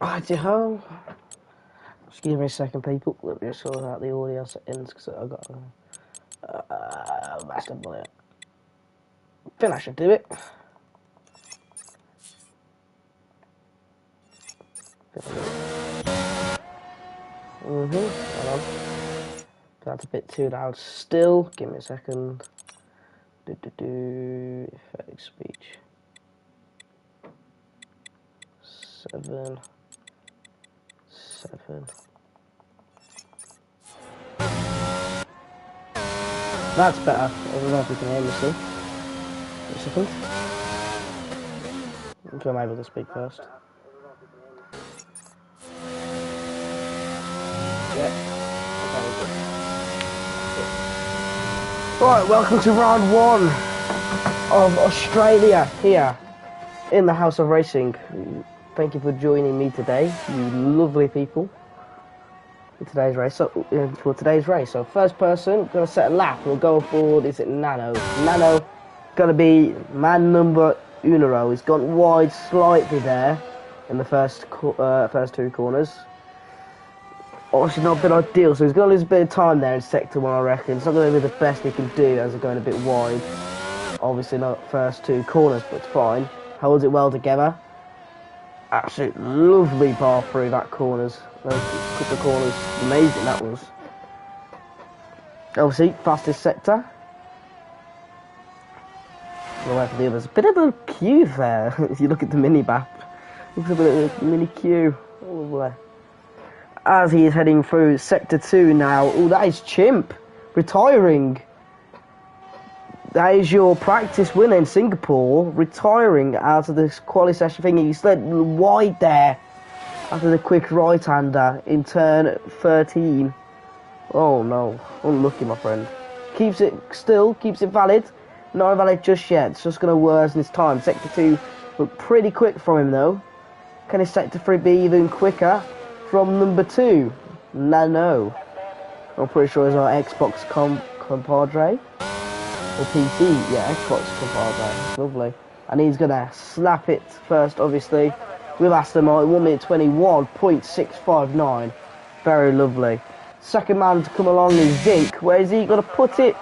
Righty-ho. Just give me a second, people. Let me just sort out the audio settings because I've got master bullet. I think I should do it. Hold on. That's a bit too loud still. Give me a second. Effect speech. 7. That's better. I don't know if you can hear me still. Wait a second. Okay, I'm able to speak first. Yeah. Okay. Right, welcome to round 1 of Australia here in the House of Racing. Thank you for joining me today, you lovely people. For today's race. So first person, gonna set a lap. We'll go aboard. Is it Nano? Nano, gonna be man number uno. He's gone wide slightly there in the first 2 corners. Obviously not been ideal, so he's gonna lose a bit of time there in sector 1. I reckon it's not gonna be the best he can do as they're going a bit wide. Obviously not first 2 corners, but it's fine. Holds it well together. Absolute lovely bar through that corners. Those couple of corners, amazing that was. Obviously, fastest sector. Away for the others. A bit of a queue there, if you look at the mini map. Looks a bit of a mini queue. Oh, as he is heading through sector 2 now. Oh, that is Chimp retiring. That is your practice winner in Singapore, retiring out of this quali session thing. He slid wide there after the quick right-hander in turn 13. Oh no, unlucky, my friend. Keeps it valid. Not valid just yet. It's just going to worsen his time. Sector 2 looked pretty quick from him though. Can his sector 3 be even quicker from number 2? No. I'm pretty sure it's our Xbox compadre. Or PC, yeah, Xbox compadre. Lovely. And he's going to slap it first, obviously, with Aston Martin. 1 minute 21.659. Very lovely. Second man to come along is Zinc. Where is he going to put it?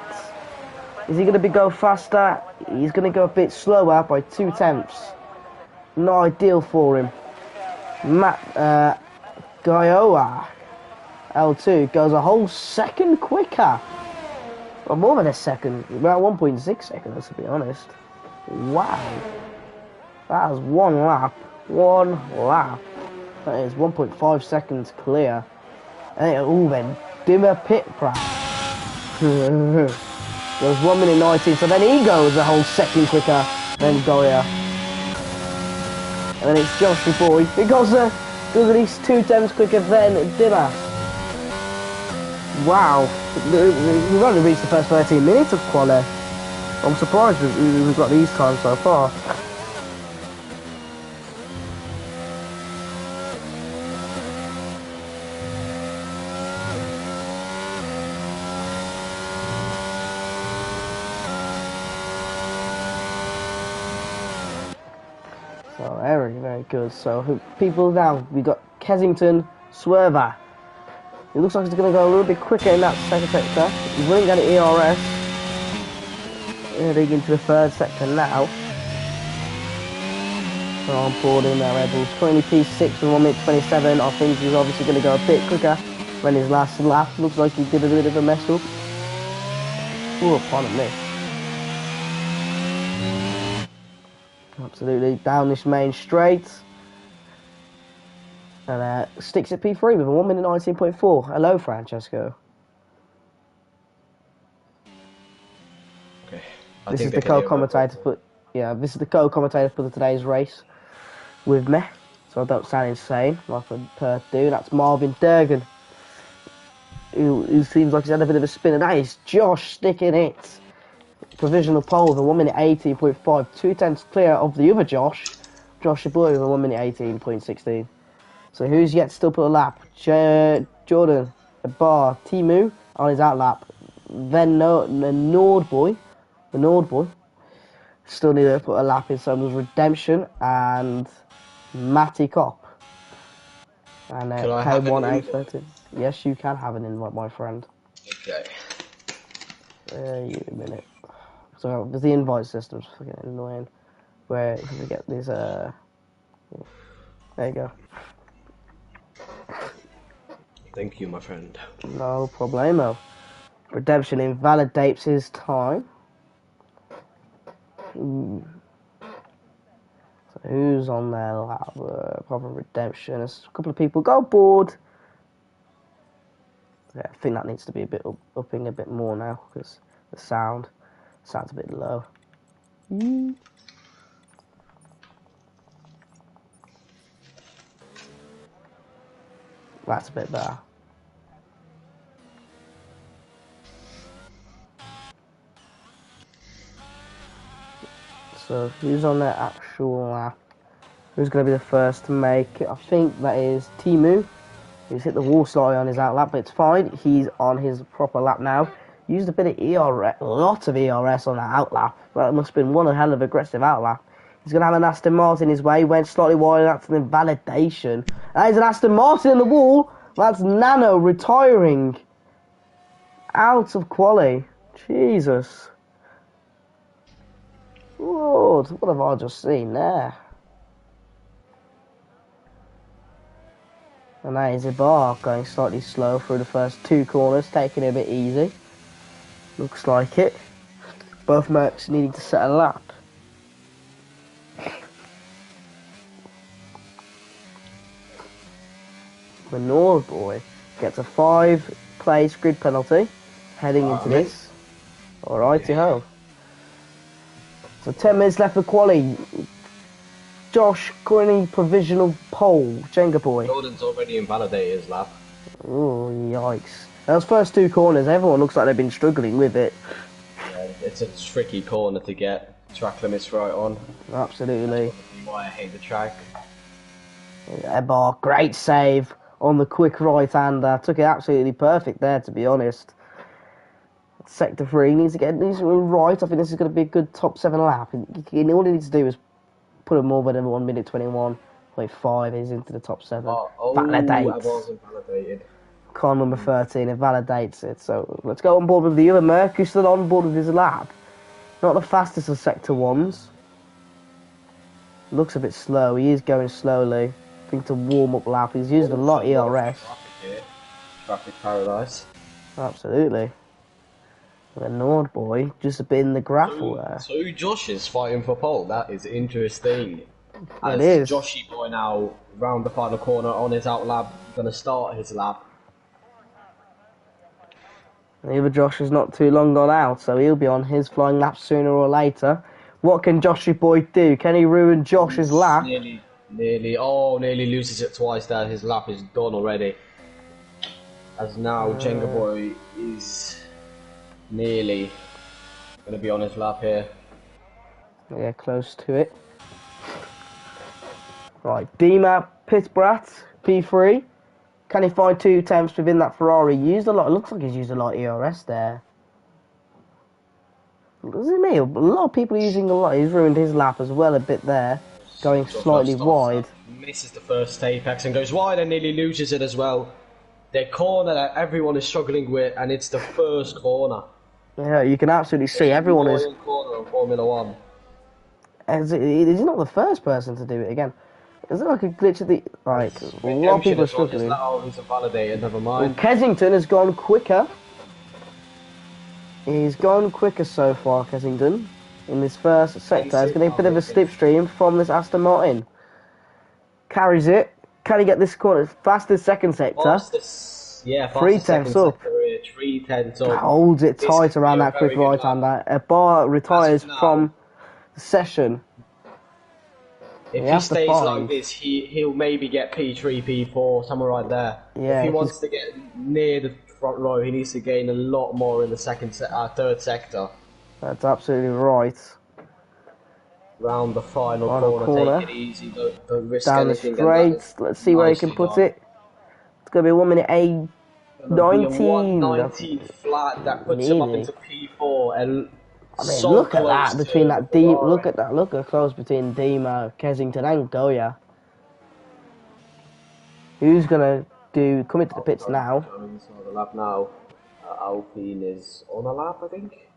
Is he going to go faster? He's going to go a bit slower by 2/10. Not ideal for him. Matt Gaioa L2 goes a whole second quicker. Well, more than a second. About 1.6 seconds, to be honest. Wow. That is 1 lap. 1 lap. That is 1.5 seconds clear. And then dimmer pit crash. Goes 1 minute 19, so then he goes a whole second quicker than Goya. And then it's Josh Boy. He goes at least 2/10 quicker than Dimmer. Wow. We've only reached the first 13 minutes of quali. I'm surprised we've got these times so far. So very good. So people now, we got Kensington Swerver. It looks like it's going to go a little bit quicker in that second sector. He's running out of ERS. Heading into the third sector now. So on board in there, Red Bull 20p6 with 1 minute 27. I think he's obviously going to go a bit quicker when his last lap. Looks like he did a bit of a mess up. Oh, pardon me. Absolutely down this main straight. And sticks at P3 with a 1 minute 19.4. Hello, Francesco. Okay. This is the co-commentator for today's race with me, so I don't sound insane like a Perth do. That's Marvin Durgan, who seems like he's had a bit of a spin, and that is Josh sticking it. Provisional pole with a 1 minute 18.5, 2/10 clear of the other Josh Boy with a 1 minute 18.16. So who's yet to still put a lap? Jordan, Bar, Timu on his out lap. Then the Nord Boy still need to put a lap in. So there's Redemption and Matty Kopp. And Can I have an K1 invite? A13. Yes, you can have an invite, my friend. Okay. You a minute. So the invite system's fucking annoying. Where if we get these there you go. Thank you, my friend. No problemo. Redemption invalidates his time. So who's on there? Proper redemption. There's a couple of people go board. Yeah, I think that needs to be a bit upping a bit more now because the sound's a bit low. That's a bit better. So who's on their actual lap? Who's going to be the first to make it? I think that is Timu. He's hit the wall slightly on his out lap, but it's fine. He's on his proper lap now. Used a bit of ERS, a lot of ERS on that out lap. That must have been one hell of aggressive out lap. He's going to have an Aston Martin his way. Went slightly wide after the validation. That is an Aston Martin in the wall. That's Nano retiring. Out of quali. Jesus. Lord, what have I just seen there? And that is Ibar going slightly slow through the first two corners, taking it a bit easy. Looks like it. Both Mercs needing to set a lap. Menor boy gets a 5-place grid penalty heading into this. Alrighty ho. So 10 minutes left for quali. Josh, got any provisional pole, Jenga boy? Jordan's already invalidated his lap. Oh, yikes. Those first two corners, everyone looks like they've been struggling with it. Yeah, it's a tricky corner to get track limits right on. Absolutely. That's why I hate the track. Ebar, great save on the quick right-hander. Took it absolutely perfect there, to be honest. Sector 3 needs to get these right. I think this is going to be a good top 7 lap. All he needs to do is put a more than 1 minute 21.5 is into the top 7. Validates. I wasn't validated. Con number 13, it validates it. So let's go on board with the other Merc who's still on board with his lap. Not the fastest of Sector 1s. Looks a bit slow. He is going slowly. I think to warm up lap. He's used a lot of ERS. Traffic paradise. Absolutely. The Nord boy just a bit in the grapple there. So Josh is fighting for pole. That is interesting. It is. Joshy boy now round the final corner on his out lap, gonna start his lap. The other Josh is not too long gone out, so he'll be on his flying lap sooner or later. What can Joshy boy do? Can he ruin Josh's lap? Nearly loses it twice there. His lap is done already. As now Jenga boy is nearly gonna be on his lap here. Yeah, close to it. Right, Dima Pitbrat, P3. Can he find 2 attempts within that Ferrari? Used a lot. It looks like he's used a lot of ERS there. Doesn't me? A lot of people using a lot. He's ruined his lap as well a bit there. Going slightly wide. Misses the first apex and goes wide and nearly loses it as well. The corner that everyone is struggling with, and it's the first corner. Yeah, you can absolutely see everyone is. Corner of Formula 1. He's not the first person to do it again. Is there like a glitch at the like? A lot of people are struggling. He's invalidated. Never mind. Well, Kensington has gone quicker. He's gone quicker so far, Kensington, in this first sector. He's getting a bit of a slipstream from this Aston Martin. Carries it. Can he get this corner? Fastest second sector. Yeah, 3/10 up. 3/10 up. Holds it tight around that quick right-hander. Bar retires from the session. If he stays like this, he'll maybe get P3, P4, somewhere right there. Yeah, if he wants to get near the front row, he needs to gain a lot more in the third sector. That's absolutely right. Round the final corner, take it easy, don't risk down anything. Down the straight, let's see where he can put it. It's going to be 1 minute 19. 19 flat, that puts him up into P4. And I mean, so look at that between that look at that, look at close between Dima, Kensington and Goya. Who's gonna come into the pits now? Going to the lap now. Alpine is on a lap, I think.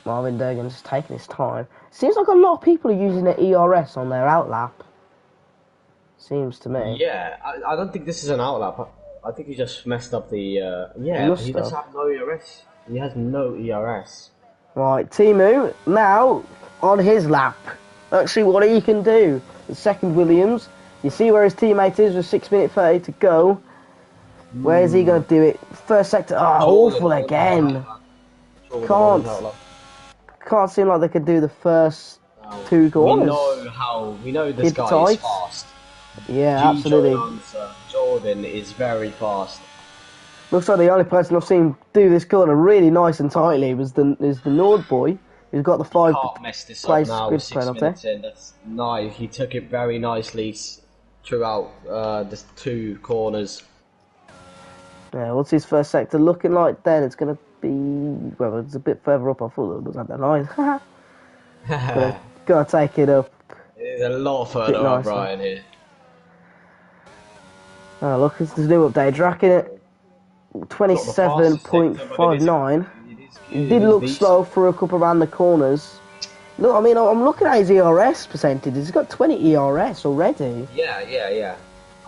Marvin Durgan's taking his time. Seems like a lot of people are using the ERS on their outlap. Seems to me. Yeah, I don't think this is an outlap. I think he just messed up the. Yeah, he does have no ERS. He has no ERS. Right, Timu now on his lap. Let's see what he can do. The second Williams. You see where his teammate is with 6 minutes 30 to go. Where is he going to do it? First sector. Oh, awful again. Can't seem like they could do the first two corners. We know this guy is fast. Yeah, absolutely. Jordan is very fast. Looks like the only person I've seen do this corner really nice and tightly is the Nord boy, who's got the 5 place grid penalty. That's nice. He took it very nicely throughout the two corners. Yeah, what's his first sector looking like then? It's going to be, well, it's a bit further up. I thought it was at the line. Gotta take it up. It's a lot further up, Brian, here. Oh, look, it's the new update. Draken at 27.59. He did look slow for a couple around the corners. Look, I mean, I'm looking at his ERS percentage. He's got 20 ERS already. Yeah.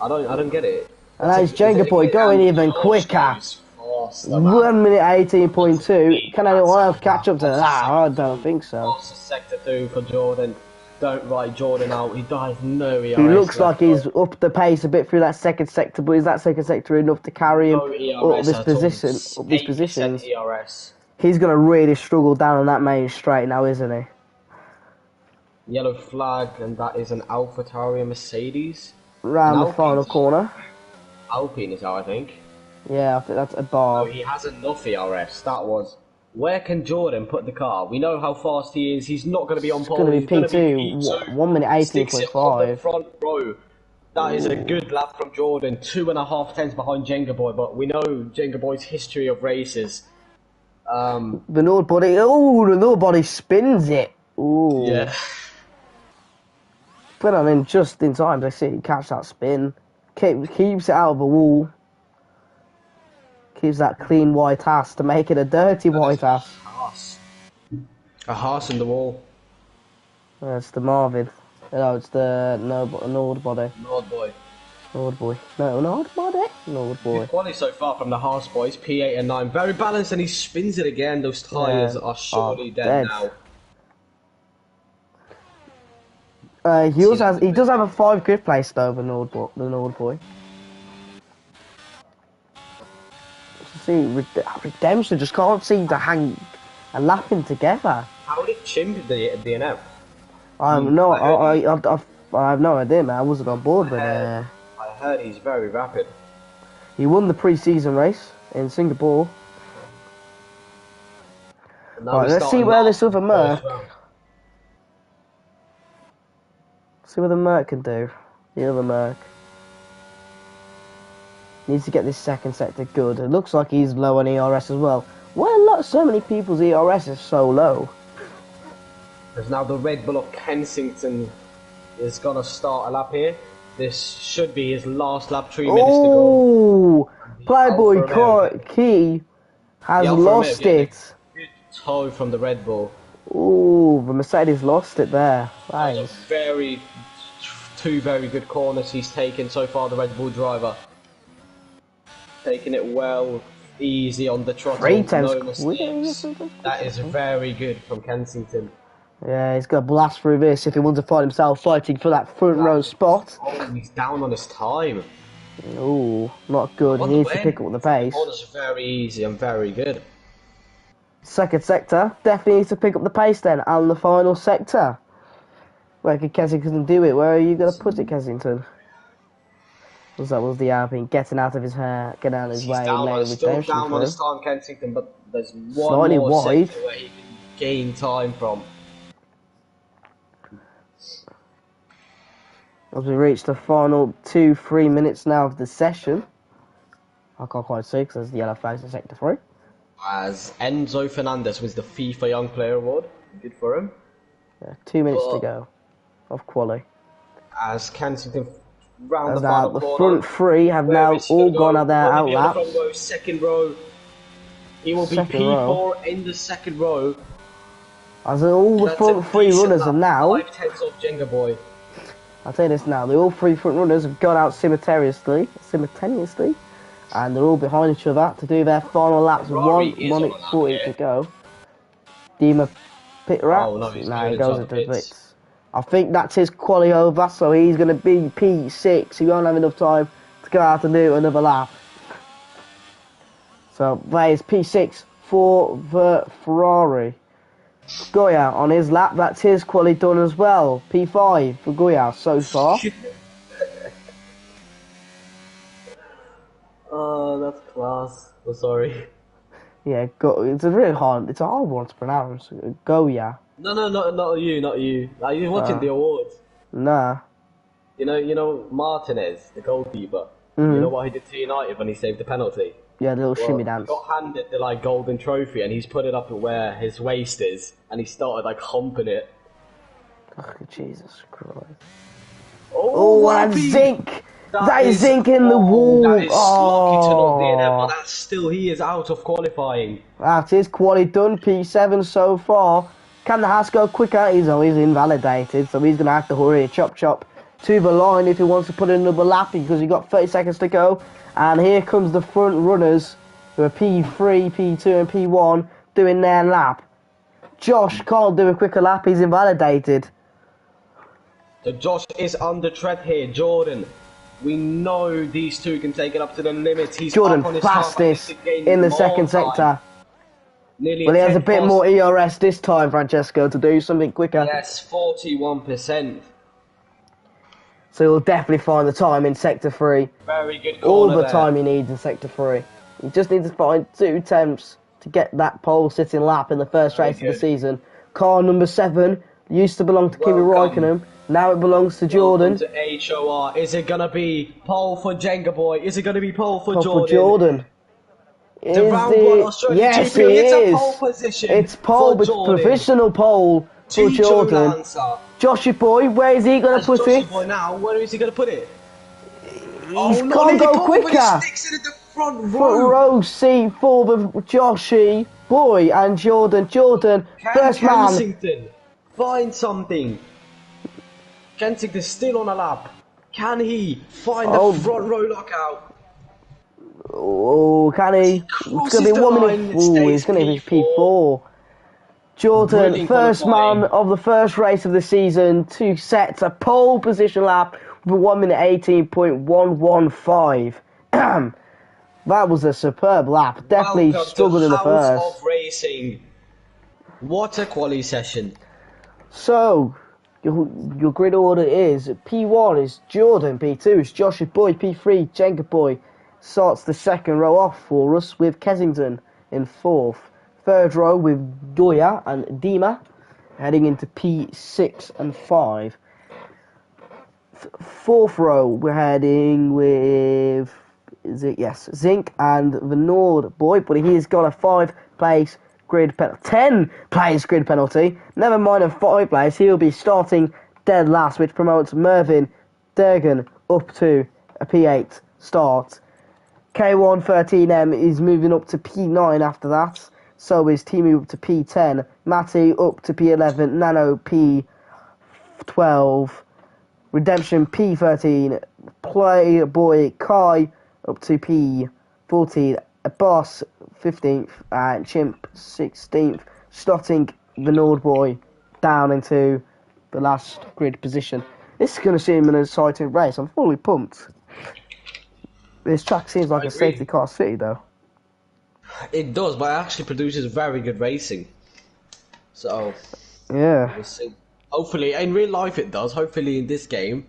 I don't get it. And his Jenga boy going even quicker. 1 minute 18.2. Can anyone catch up to that? I don't think so. Sector 2 for Jordan. Don't write Jordan out. He has no ERS. He looks like he's up the pace a bit through that second sector, but is that second sector enough to carry him up this position? Up these positions. ERS. He's gonna really struggle down on that main straight now, isn't he? Yellow flag, and that is an AlphaTauri Mercedes. Round the final corner. Alpine is out, I think. Yeah, I think that's a bar. Oh, he has enough ERS. That was. Where can Jordan put the car? We know how fast he is. He's not going to be on pole. It's going to be P2. 1 minute 18.5. Front row. That is a good lap from Jordan. 2.5 tenths behind Jenga Boy, but we know Jenga Boy's history of races. The Nord body. Oh, the Nord body spins it. Ooh. Yeah. Put on him just in time to see him catch that spin. Keeps it out of the wall. Keeps that clean white ass to make it a dirty white ass. A Haas in the wall. That's the Marvin. No, it's the Nord body. Nord boy. Nord boy. No, Nord body. Nord boy. Quality so far from the Haas boys. P8 and 9. Very balanced, and he spins it again. Those tyres are surely dead now. He does have a 5 grid place though, the Nord boy. See, Redemption just can't seem to hang a lapping together. How did Chimp the DNF? I have no idea, man. I wasn't on board, but I heard he's very rapid. He won the pre-season race in Singapore. Right, let's see where this other Merc. See what the Merc can do. The other Merc needs to get this second sector good. It looks like he's low on ERS as well. Why so many people's ERS is so low? Because now the Red Bull of Kensington is gonna start a lap here. This should be his last lap. 3 minutes to go. Oh, Playboy Key has lost it. Good toe from the Red Bull. Oh, the Mercedes lost it there. Nice. Two very good corners he's taken so far, the Red Bull driver. Taking it well, easy on the throttle, no mistakes. That is very good from Kensington. Yeah, he's got to blast through this if he wants to find himself fighting for that front row spot. Oh, he's down on his time. Oh, not good. He needs to pick up the pace. The corner's very easy and very good. Second sector, definitely needs to pick up the pace then, and the final sector. Where can Kensington do it? Where are you going to put it, Kensington? That was the Alpine getting out of his hair, getting out of his way. Still down on his time, Kensington, but there's one slightly more wide sector where he can gain time from. As we reach the final 2-3 minutes now of the session. I can't quite see because there's the yellow flags in sector 3. As Enzo Fernandez wins the FIFA Young Player Award. Good for him. Yeah, 2 minutes to go of quali. as Kensington round As the now final the corner. front three have Where now is he all going to gone go? at their Will he out be on the front laps. row, second row? He will be Second row. P4 in the second row. As all the That's a front three decent runners are lap. now. 5/10 of Jenga Boy. I'll tell you this now, the all three front runners have gone out simultaneously, and they're all behind each other to do their final laps with Ferrari one is on minute a lap 40 to here. go. Dima pit Oh no, wraps. he's Now he going goes inside the into the pits. pits. I think that's his quali over, so he's going to be P6. He won't have enough time to go out and do another lap. So there's P6 for the Ferrari. Goya on his lap, that's his quali done as well. P5 for Goya so far. Oh, that's class. Oh, sorry. Yeah, it's a hard one to pronounce. Goya. No, not you, not you. Are you watching the awards? Nah. You know Martinez, the goalkeeper. You know what he did to United when he saved the penalty? Yeah, the little Well, shimmy he dance. got handed the like golden trophy, and he's put it up at where his waist is, and he started like humping it. Oh, Jesus Christ. Oh, and Wappy! Zinc! That is Zinc in the wall! That is lucky to not near them, but Oh, that's still, he is out of qualifying. that is quali done. P7 so far. Can the Haas go quicker? He's always invalidated, so he's going to have to hurry chop to the line if he wants to put in another lap because he's got 30 seconds to go. And here comes the front runners who are P3, P2 and P1 doing their lap. Josh can't do a quicker lap, he's invalidated. So Josh is under threat here. Jordan, we know these two can take it up to the limit. He's Jordan up on his fastest car, in the second sector. Nearly Well, he has a 10 bit past. more ERS this time, Francesco, to do something quicker. Yes, 41%. So he'll definitely find the time in Sector 3. Very good All corner the there. time he needs in Sector 3. He just needs to find 2 attempts to get that pole sitting lap in the first Very race of good. the season. Car number 7 used to belong to Kimi Welcome. Raikkonen. Now it belongs to Jordan. Welcome to HOR. Is it gonna be pole for Jenga Boy? Is it gonna be pole for Pole Jordan? for Jordan. The Is round one Australian Yes, GP. it It's is. a pole position. It's pole, for it's Jordan. provisional pole for Chicho Jordan. Lancer. Joshy boy, where is he going to That's put Joshy it? Boy now. Where is he gonna put it? He Oh no, can't nearly go pole, but he quicker. sticks it at the front Front row. row seat for the Joshy boy and Jordan. Jordan, Can first man. Kensington find something? Kensington's still on a lap. Can he find Oh. the front row lockout? Oh, can he? It's going to be Crosses the 1 line, minute. it Oh, he's stays going to be P4. P4. Jordan, Brilliant first qualifying. man of the first race of the season to set a pole position lap with 1 minute 18.115. That was a superb lap. Definitely Welcome struggled to in the House first. of Racing. What a quali session. So, your grid order is P1 is Jordan, P2 is Joshua Boy, P3 Jenga Boy starts the second row off for us with Kensington in fourth. Third row with Goya and Dima heading into P6 and 5. Fourth row we're heading with Zinc and the Nord Boy, but he's got a 5 place grid penalty. 10 place grid penalty. Never mind a 5 place. He'll be starting dead last, which promotes Mervyn Durgan up to a P8 start. K113M is moving up to P9 after that. So is Timu up to P10. Matty up to P11. Nano P12. Redemption P13. Playboy Kai up to P14. Boss 15th and Chimp 16th, slotting the Nord Boy down into the last grid position. This is going to seem an exciting race. I'm fully pumped. This track seems like I a agree. safety car city, though. It does, but it actually produces very good racing. So, Yeah. we'll see. Hopefully, in real life it does. Hopefully in this game.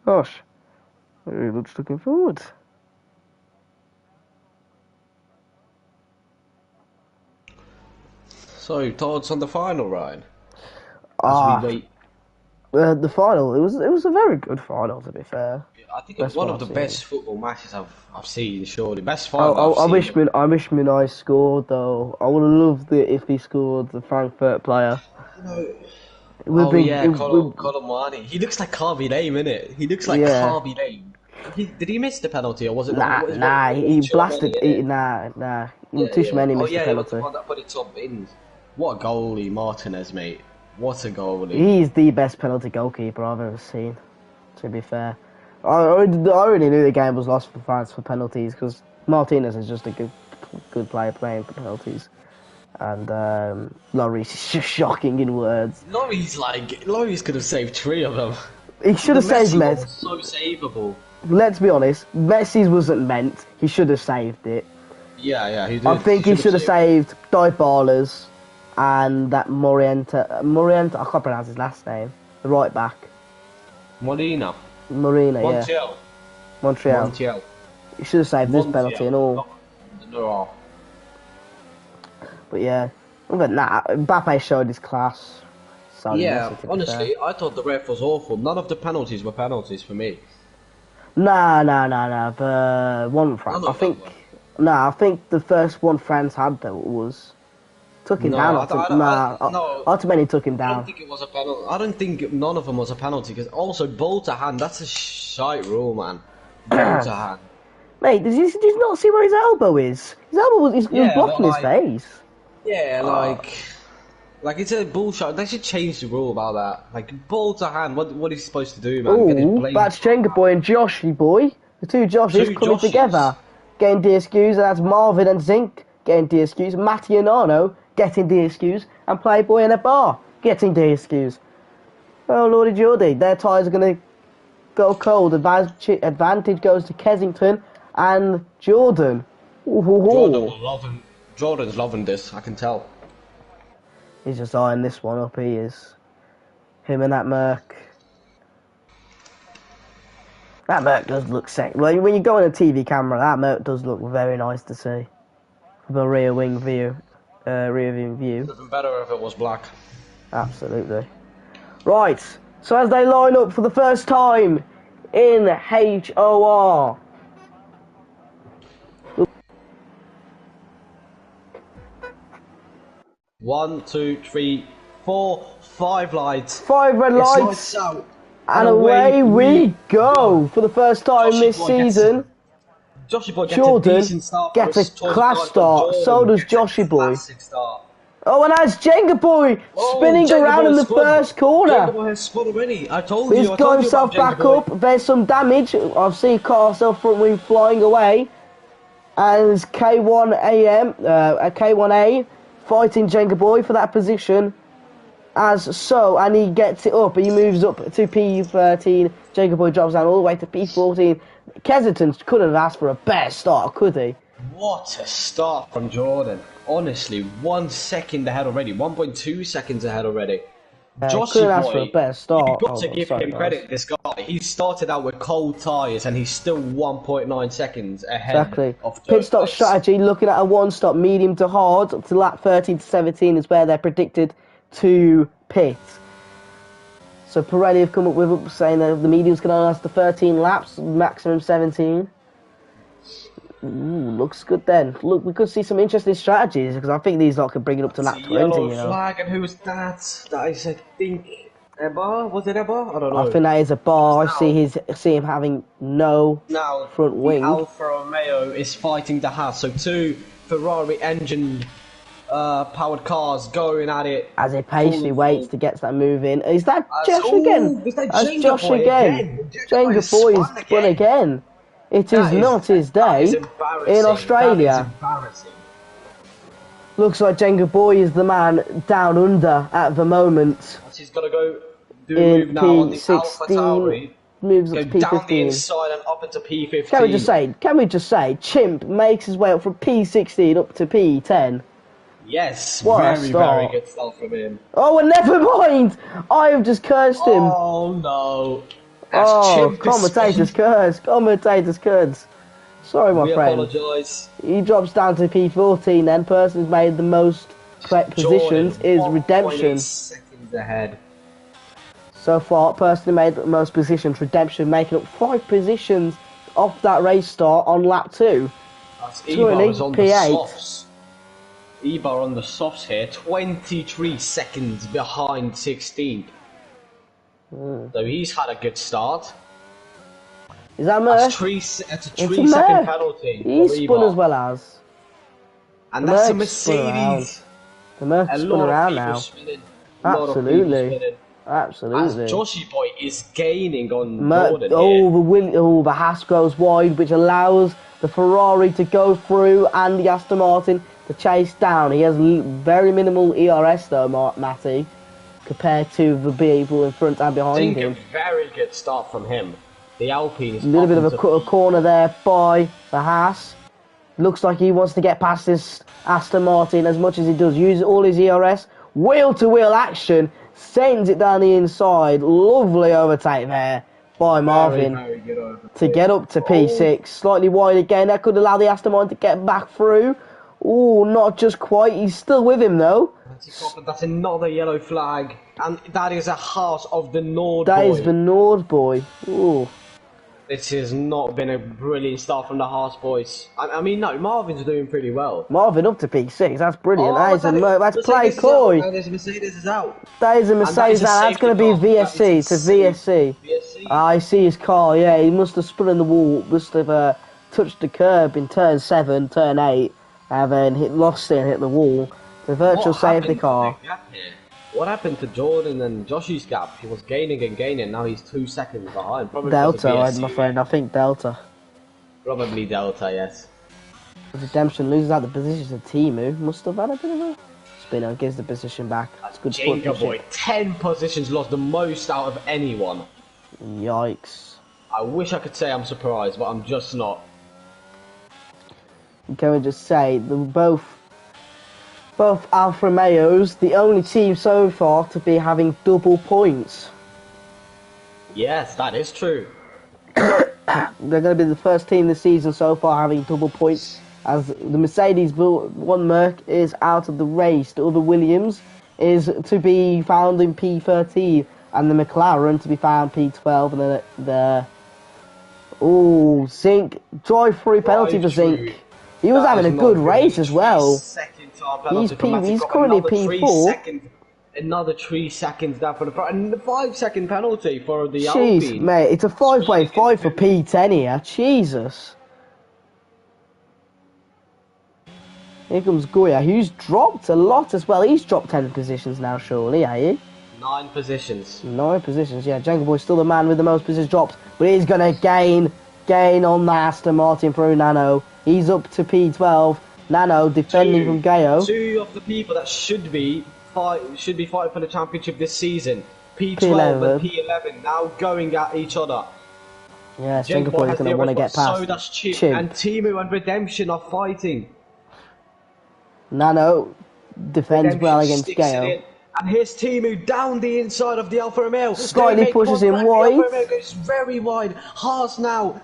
Gosh, very much looking forward. So, thoughts on the final, Ryan? As Ah, we wait. the final. It was a very good final, to be fair. I think it's Best one one of the I've best seen. football matches I've seen, surely. Best I, final I've I, I seen. wish I scored though. I would have loved it if he scored the Frankfurt player. You know, It would have oh been. yeah, Colomwani. He looks like Harvey Lame, innit? He looks like Yeah. Harvey Lame. Did he miss the penalty, or was it Nah, one? nah. It was He Tchouaméni, blasted. innit? Nah. Yeah, yeah. Tushmani Oh missed the yeah, he was the penalty. one that put it top bins. What a goalie, Martinez, mate. What a goalie. He's the best penalty goalkeeper I've ever seen. To be fair, I already knew the game was lost for France for penalties because Martinez is just a good player playing for penalties, and Lloris is just shocking in words. Lloris could have saved 3 of them. He should have The saved Messi one Messi. was so savable. Let's be honest, Messi's wasn't meant. He should have saved it. Yeah, he did. I think he should have saved Dybala's and that Moriente, I can't pronounce his last name. The right back. Molina. Marina, yeah. Montreal. He should have saved this penalty and all. No. But yeah, other than that, Mbappe showed his class. Yeah, honestly, I thought the ref was awful. None of the penalties were penalties for me. Nah. The one France, I think. Nah, I think the first one France had though was took him down. Ultimately took him down. I don't think it was a penalty. I don't think none of them was a penalty because also ball to hand. That's a shite rule, man. Ball to hand. Mate, did you not see where his elbow is? His elbow was blocking his face. Yeah, like it's a bullshit. They should change the rule about that. Like ball to hand. What is he supposed to do, man? Ooh, that's Jenga Boy and Joshy Boy. The two Joshes coming together, getting DSQs. That's Marvin and Zink getting DSQs. Matty and Arno getting DSQs, and Playboy in a bar getting DSQs. Oh lordy Jordy, their ties are gonna go cold. Advantage goes to Kensington and Jordan. Jordan's loving this. I can tell. He's just eyeing this one up. He is. Him and that Merc. That Merc does look sick. Well, when you go on a TV camera, that Merc does look very nice to see. From a rear wing view. Rear view view. Would have been better if it was black. Absolutely. Right. So as they line up for the first time in HOR. One, 2, 3, 4, 5 lights. 5 red lights. And away we go for the first time this season. Joshy Boy Jordan gets a class start. So does Joshy Boy. Oh, and that's Jenga Boy spinning around in the first corner. Jenga Boy has spun already. I told you. He's got himself back up. There's some damage. I've seen Castle front wing flying away. And it's K1A fighting Jenga Boy for that position. As so, and he gets it up. He moves up to P13. Jenga Boy drops down all the way to P14. Kensington couldn't have asked for a better start, could he? What a start from Jordan. Honestly, 1 second ahead already. 1.2 seconds ahead already. Joshy Boy, for a better start. You've got to give him credit, this guy. He started out with cold tyres and he's still 1.9 seconds ahead. Exactly. Of Pit stop strategy, looking at a one-stop medium to hard to lap 13 to 17 is where they're predicted to pit. So Pirelli have come up with saying that the medium's can only last the 13 laps, maximum 17. Ooh, looks good then. Look, we could see some interesting strategies because I think these lot could bring it up to lap 20. Yellow flag, and who was that? That is, I think, Ebba. Was it Ebba? I don't know. I think that is a bar. I see him having no front wing. Alfa Romeo is fighting the Haas. So 2 Ferrari engine powered cars going at it. As he patiently waits to get that move in. Is that Josh again? That's Josh again. Jenga Boy is spun again. It is not his day in Australia. Looks like Jenga Boy is the man down under at the moment. He's got to go do a move now on the Alpha Tauri. Moves up to P15. Down the inside and up into P15. Can we just say, Chimp makes his way up from P16 up to P10. Yes, what very good start from him. Oh, and never mind! I have just cursed him. Oh no. As Oh, Chimp commentator's curse. Commentator's curse. Sorry, my we friend. apologise. He drops down to P14 then. Person who's made the most correct positions is 1.8 Redemption. seconds ahead. So far, person who made the most positions, Redemption, making up 5 positions off that race start on lap 2. That's Surely, Ibar is on P8. the softs. Ibar on the softs here, 23 seconds behind 16th. So he's had a good start. Is that That's Merc? that's a It's a 3-second Merc. penalty. He's for spun Ibar. as well as. And The that's a Merc's spun around. Mercedes. The Merc's A spun lot of around people now. spinning. A lot of people Absolutely. spinning. Absolutely. As Joshy Boy is gaining on Merc, Jordan here. the Haas goes wide, which allows the Ferrari to go through and the Aston Martin to chase down. He has very minimal ERS though, Matty, compared to the people in front and I behind think him. a very good start from him. The Alpine is A little bit of up into a corner there by the Haas. Looks like he wants to get past this Aston Martin as much as he does. Use all his ERS. Wheel-to-wheel action. Sends it down the inside. Lovely overtake there by Marvin. very good overtake. To get up to P6. Slightly wide again. That could allow the Aston Martin to get back through. Oh, not just quite. He's still with him though. That's another yellow flag. And that is a Haas of the Nord That boy. is the Nord boy. Ooh. This has not been a brilliant start from the Haas boys. I mean, no, Marvin's doing pretty well. Marvin up to P6. That's brilliant. Oh, that's play coy. There's a Mercedes is out. That is a Mercedes. That's going to be VSC to VSC. VSC? I see his car. Yeah, he must have spun in the wall. Must have touched the curb in turn 7, turn 8, and then lost it and hit the wall. The virtual safety car. What happened to Jordan and Joshy's gap? He was gaining and gaining. Now he's 2 seconds behind. Probably Delta, because of my VSC. friend. I think Delta. Probably Delta, yes. Redemption loses out the position to Timu. Must have had a bit of a spinner. Gives the position back. It's good Jenga boy, sportsmanship. 10 positions lost, the most out of anyone. Yikes. I wish I could say I'm surprised, but I'm just not. Can we just say both Alfa Romeos, the only team so far to be having double points. Yes, that is true. They're going to be the first team this season so far having double points, as the Mercedes one Merc is out of the race. The other Williams is to be found in P13, and the McLaren to be found P12, and then Zink drive-through penalty for Zink. He was having a good race as well. He's currently P4. Another 3 seconds down for the front, and the 5-second penalty for the Jeez, Alpine. mate, it's a 5-way fight for P10 here. Jesus. Here comes Goya, who's dropped a lot as well. He's dropped 10 positions now, surely, are you? 9 positions. 9 positions, yeah. Jenga Boy's still the man with the most positions dropped, but he's going to gain on the Aston Martin through Nano. He's up to P12. Nano defending from Gayo. 2 of the people that should be fighting for the championship this season. P12 P11. and P11 now going at each other. Yeah, Jenga Boy is going to want to get past. So does Chimp. Chimp. And Timu and Redemption are fighting. Nano defends Redemption well against sticks it Gayo. in. And here's Timu down the inside of the Alfa Romeo. Slightly They make pushes him contact. The wide. Alfa Romeo goes very wide. Haas now.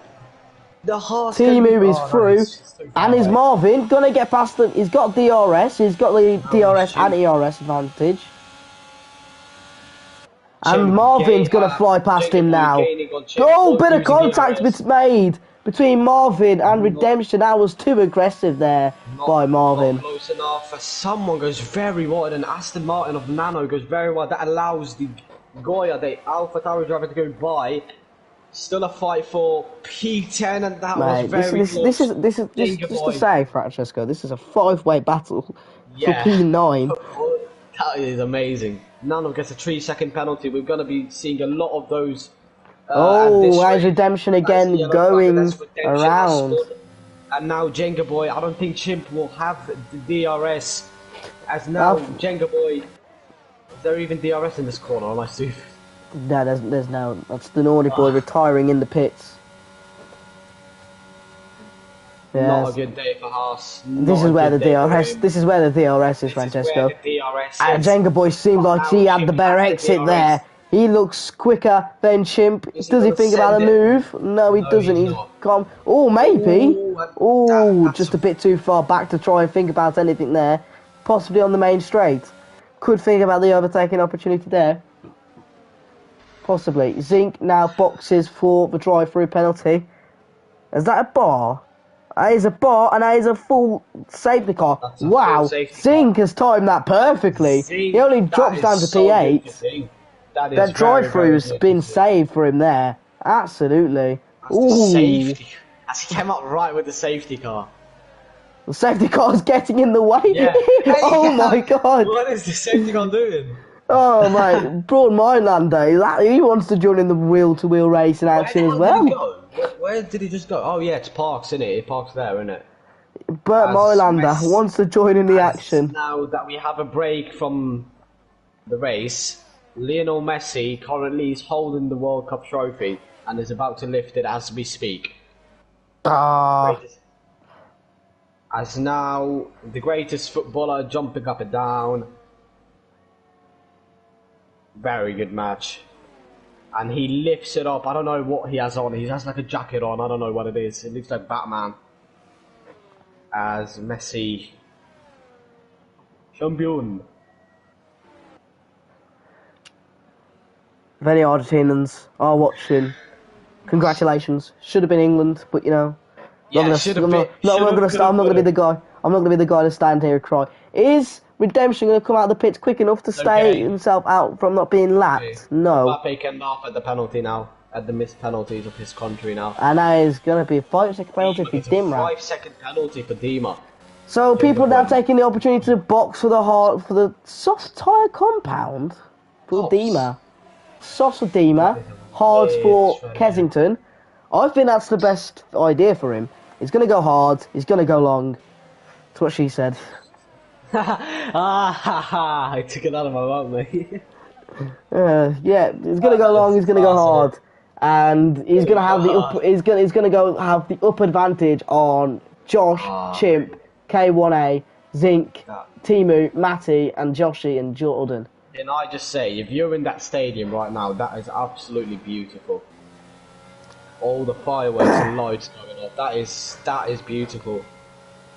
The Haas. Timu is through, and is Marvin gonna get past them? He's got DRS. He's got the DRS shit. and ERS advantage. And Marvin's gonna fly past him now. Oh, bit of contact made between Marvin and Redemption. That was too aggressive there by Marvin. Not close enough. Someone goes very wide, and Aston Martin of Nano goes very wide. That allows the Goya, the Alpha Tauri driver, to go by. Still a fight for P10, and that was very close. This is just to say, Francesco, this is a 5-way battle for P9. That is amazing. Nano gets a 3-second penalty. We're going to be seeing a lot of those. As Redemption again going around. And now Jenga Boy, I don't think Chimp will have the DRS. As now Jenga Boy, is there even DRS in this corner? Am I stupid? No, there's no. That's the Nordic boy retiring in the pits. Yes. Not a good day for Haas. This is where the DRS. This is where the DRS is, Francesco. And Jenga Boy seemed like he had the better exit there. He looks quicker than Chimp. Is he Does he gonna think about a send it? move? No, he No, doesn't. he's He's not. calm. Oh, maybe. Ooh, Oh, that's just a bit too far back to try and think about anything there. Possibly on the main straight. Could think about the overtaking opportunity there. Possibly. Zink now boxes for the drive-through penalty. Is that a bar? That is a bar, and that is a full safety car. That's a Wow, full safety Zink car. has timed that perfectly. Zink, He only that drops is down to so P8. good to see. That is That very, drive-through's very good been to see. saved for him there. Absolutely. That's the Ooh, safety. As he came up right with the safety car. the safety car's getting in the way. Yeah. Oh my god. What is the safety car doing? Oh mate, Broad Mindlander, he wants to join in the wheel-to-wheel racing Where the action as hell well. did he go? Where did he just go? Oh yeah, it's Parks, isn't it? It Parks there, isn't it? Bert As Mylander Messi- wants to join in the action. Now that we have a break from the race, Lionel Messi currently is holding the World Cup trophy and is about to lift it as we speak. Ah, As now the greatest footballer jumping up and down. Very good match. And he lifts it up. I don't know what he has on. He has like a jacket on. I don't know what it is. It looks like Batman. As Messi. Champion. if any Argentinians are watching, congratulations. Should have been England, but you know, Yeah, I'm not gonna be the guy. I'm not gonna be the guy to stand here and cry. Is Redemption gonna come out of the pits quick enough to stay Okay. himself out from not being lapped? No. Mbappe can laugh at the penalty now. At the missed penalties of his country now. And that is gonna be a 5-second penalty for It's a Dimra. 5-second penalty for Dima. So people are now point. taking the opportunity to box for the soft tyre compound for Softs. Dima. Softs for Dima, hards for Weird. Kensington. I think that's the best idea for him. He's gonna go hard. He's gonna go long. That's what she said. I took it out of my mouth, mate. Yeah, he's gonna go long. He's gonna go hard, and he's gonna have the up. He's gonna go have the up advantage on Josh, Chimp, K1A, Zink, Timu, Matty, and Joshy and Jordan. Can I just say, if you're in that stadium right now, that is absolutely beautiful. All the fireworks and lights going off. That is beautiful.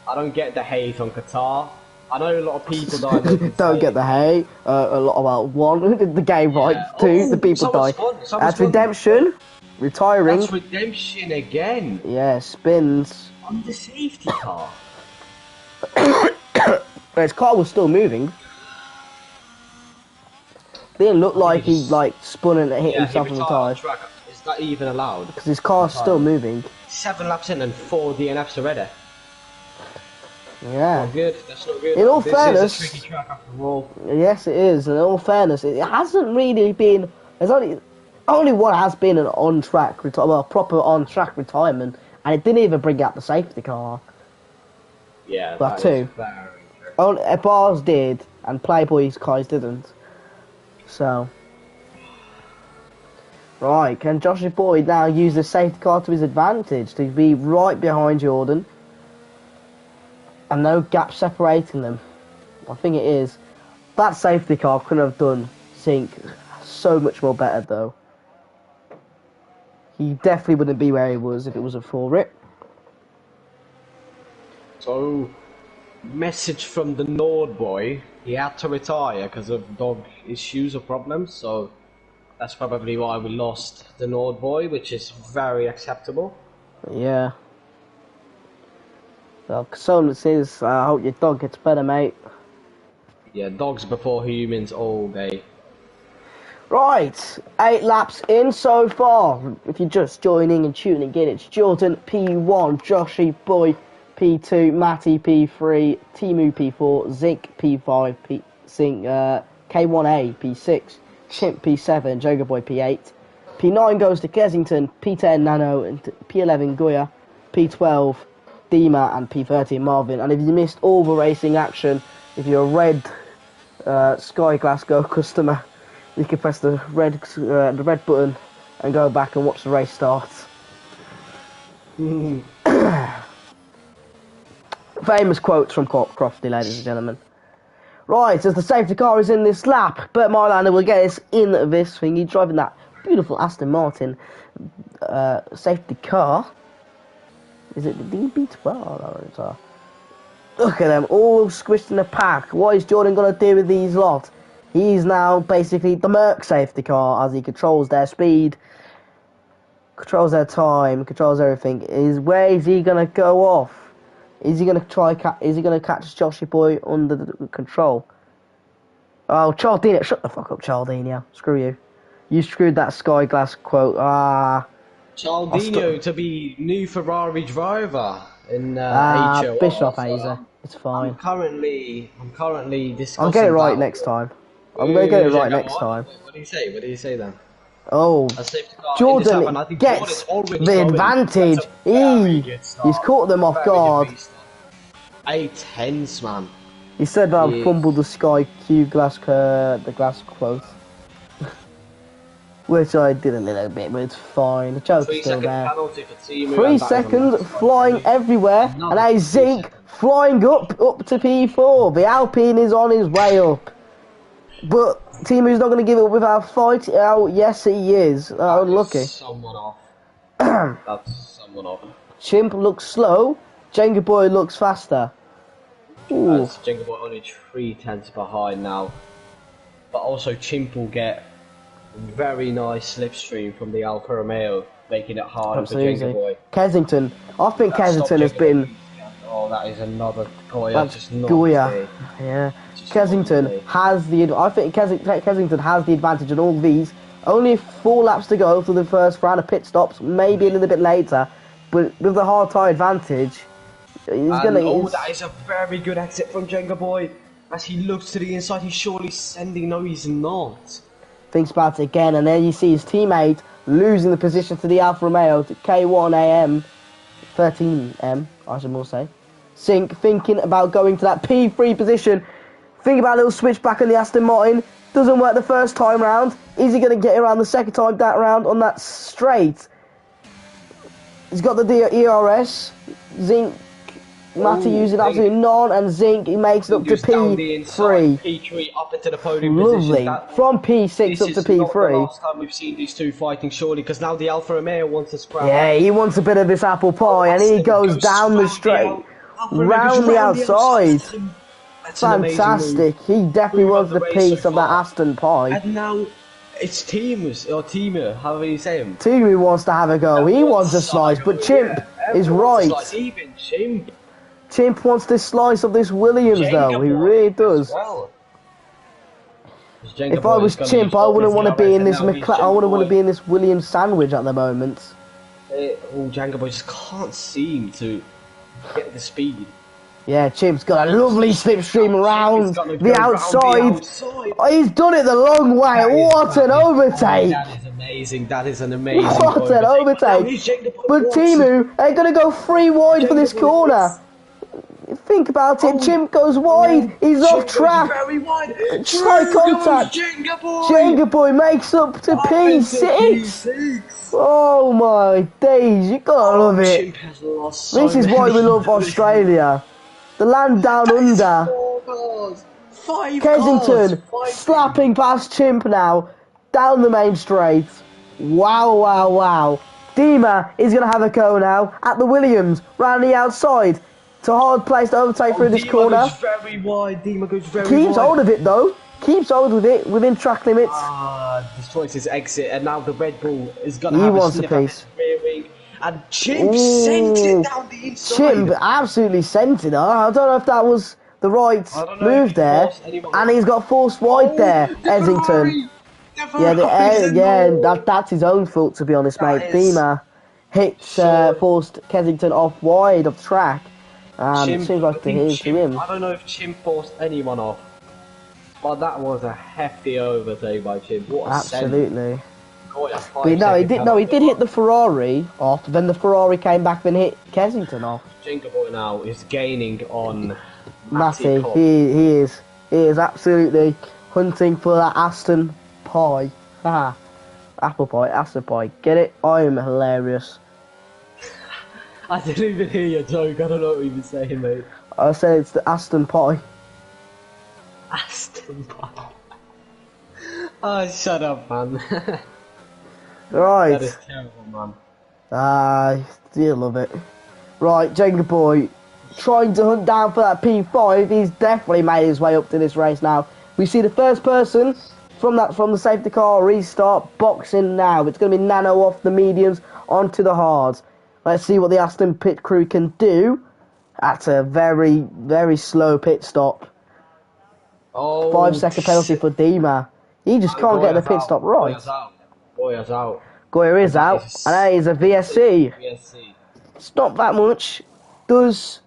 I don't get the hate on Qatar. I know a lot of people die. Don't get the hate. A lot about one, the gay rights. Two, the people die. That's Redemption, retiring. That's Redemption again. Yeah, spins. On the safety car. But his car was still moving. Didn't look like he spun and hit himself on the tyre. Is that even allowed? Because his car's still moving. 7 laps in and 4 DNFs already. Yeah. Not good. That's not good. In all this fairness, is a tricky track after all. yes, it is. And in all fairness, it hasn't really been. There's only one has been an on-track proper on-track retirement, and it didn't even bring out the safety car. Yeah, Well, that two. is very true. Bars did, and Playboy's cars didn't. So, right, can Joshua Boyd now use the safety car to his advantage to be right behind Jordan? And no gap separating them. I think it is. That safety car couldn't have done Zink so much more better though. He definitely wouldn't be where he was if it wasn't for it. So, message from the Nord boy. He had to retire because of dog issues or problems. So, that's probably why we lost the Nord boy, which is very acceptable. Yeah. Well, someone says, I hope your dog gets better, mate. Yeah, dogs before humans all day. Right, 8 laps in so far. If you're just joining and tuning in, it's Jordan P1, Joshy Boy P2, Matty P3, Timu P4, Zink P5, K1A P6, Chimp P7, Joga Boy P8. P9 goes to Kensington, P10 Nano, and P11 Goya, P12 Dima, and P13 Marvin. And if you missed all the racing action, if you're a red Sky Glasgow customer, you can press the red button and go back and watch the race start. Famous quotes from Crofty, ladies and gentlemen. Right, as the safety car is in this lap, Bert Mylander will get us in this thing. He's driving that beautiful Aston Martin safety car. Is it the DB12? Look at them, all squished in a pack. What is Jordan going to do with these lot? He's now basically the Merc safety car as he controls their speed, controls their time, controls everything. Where is he going to go off? Is he going to is he going to catch Joshy Boy under the control? Oh, Cialdini, shut the fuck up, Cialdini. Screw you. You screwed that Sky Glass quote. Cialdini to be new Ferrari driver in HO. Bischoff Hazer. It's fine. I'm currently discussing. I'll get it right next time. I'm going to get it right next time. What do you say? What do you say then? Oh, Jordan gets the advantage. He's caught them off guard. 8-10s, man. He said I fumbled the Sky Q glass, the glass quote. Which I did a little bit, but it's fine. The joke's still there. 3 seconds, flying everywhere, and now Zink flying up to P4. The Alpine is on his way up. But Timu's not going to give it without fighting out. Yes, he is. Unlucky. Someone off. That's someone off. Chimp looks slow. Jenga Boy looks faster. Ooh. That's Jenga Boy only 3/10 behind now. But also Chimp will get a very nice slipstream from the Alfa Romeo, making it harder for Jenga Boy. Kensington. I think Kensington has been... Oh, that is another Goya. That's just not Goya. Yeah. Kensington has the... I think Kensington has the advantage in all these. Only 4 laps to go for the first round of pit stops. Maybe a little bit later. But with the hard tyre advantage... that is a very good exit from Jenga Boy. As he looks to the inside, he's surely sending. No, he's not. Thinks about it again, and then you see his teammate losing the position to the Alfa Romeo to K1AM, 13M, I should more say. Sink thinking about going to that P3 position. Think about a little switch back on the Aston Martin. Doesn't work the first time round. Is he going to get around the second time that round on that straight? He's got the ERS. Zink. Matty using absolutely none, and Zink he makes it up to P3. P3 up into the podium Lovely. From P6 up to P3. This is not the last time we've seen these two fighting, surely, because now the Alfa Romeo wants to scrap. Yeah, he wants a bit of this apple pie, and he goes down the straight, round the outside. Fantastic. He definitely was the piece of that Aston pie. And now it's Timu, however you say him. Timu wants to have a go. He wants a slice, but Chimp is right. Even Chimp. Chimp wants this slice of this Williams, though. He really does. Well. If I was Chimp, I wouldn't want to be in this I wouldn't want to be in this Williams sandwich at the moment. Jenga Boy just can't seem to get the speed. Yeah, Chimp's got a lovely slipstream around the outside. Oh, he's done it the long way. What an overtake! That is amazing. That is an amazing. What an overtake! But Timu ain't gonna go 3 wide for this corner. Think about it. Chimp goes wide. He's off track. Very wide. High contact. Jenga Boy makes up to P6. Oh my days! You gotta love it. This is why we love Australia. The land down under. Kensington slapping past Chimp now. Down the main straight. Wow, wow, wow. Dima is going to have a go now at the Williams. Round the outside. It's a hard place to overtake through this corner. Dima goes very wide. Dima goes very Keeps wide. hold of it though. Keeps hold with it within track limits. Destroys his exit, and now the Red Bull is going to have wants a a piece. Rear wing. And Chimp sent it down the inside. Chimp absolutely sent it. I don't know if that was the right move there. And he's got forced wide there, Ezzington. That's his own fault, to be honest, mate. Dima forced Kensington off wide of track. Seems like to him. I don't know if Chimp forced anyone off. But that was a hefty overtake by Chimp. What a absolutely. But no, he did hit the Ferrari off, then the Ferrari came back and hit Kensington off. Jenga Boy now is gaining on Matty. He is absolutely hunting for that Aston pie. Haha. Apple pie, Aston pie. Get it? I'm hilarious. I didn't even hear your joke. I don't know what you were saying, mate. I said it's the Aston pie. Aston Martin. Oh, shut up, man. Right. That is terrible, man. Ah, do love it. Right, Jenga Boy, trying to hunt down for that P5. He's definitely made his way up to this race now. We see the first person from the safety car restart boxing now. It's going to be Nano off the mediums onto the hards. Let's see what the Aston pit crew can do. That's a very, very slow pit stop. Oh, 5-second penalty for Dima. He just can't get the pit stop right. Goya's out. Goya is out, and that is a VSC. VSC. It's not that much. Does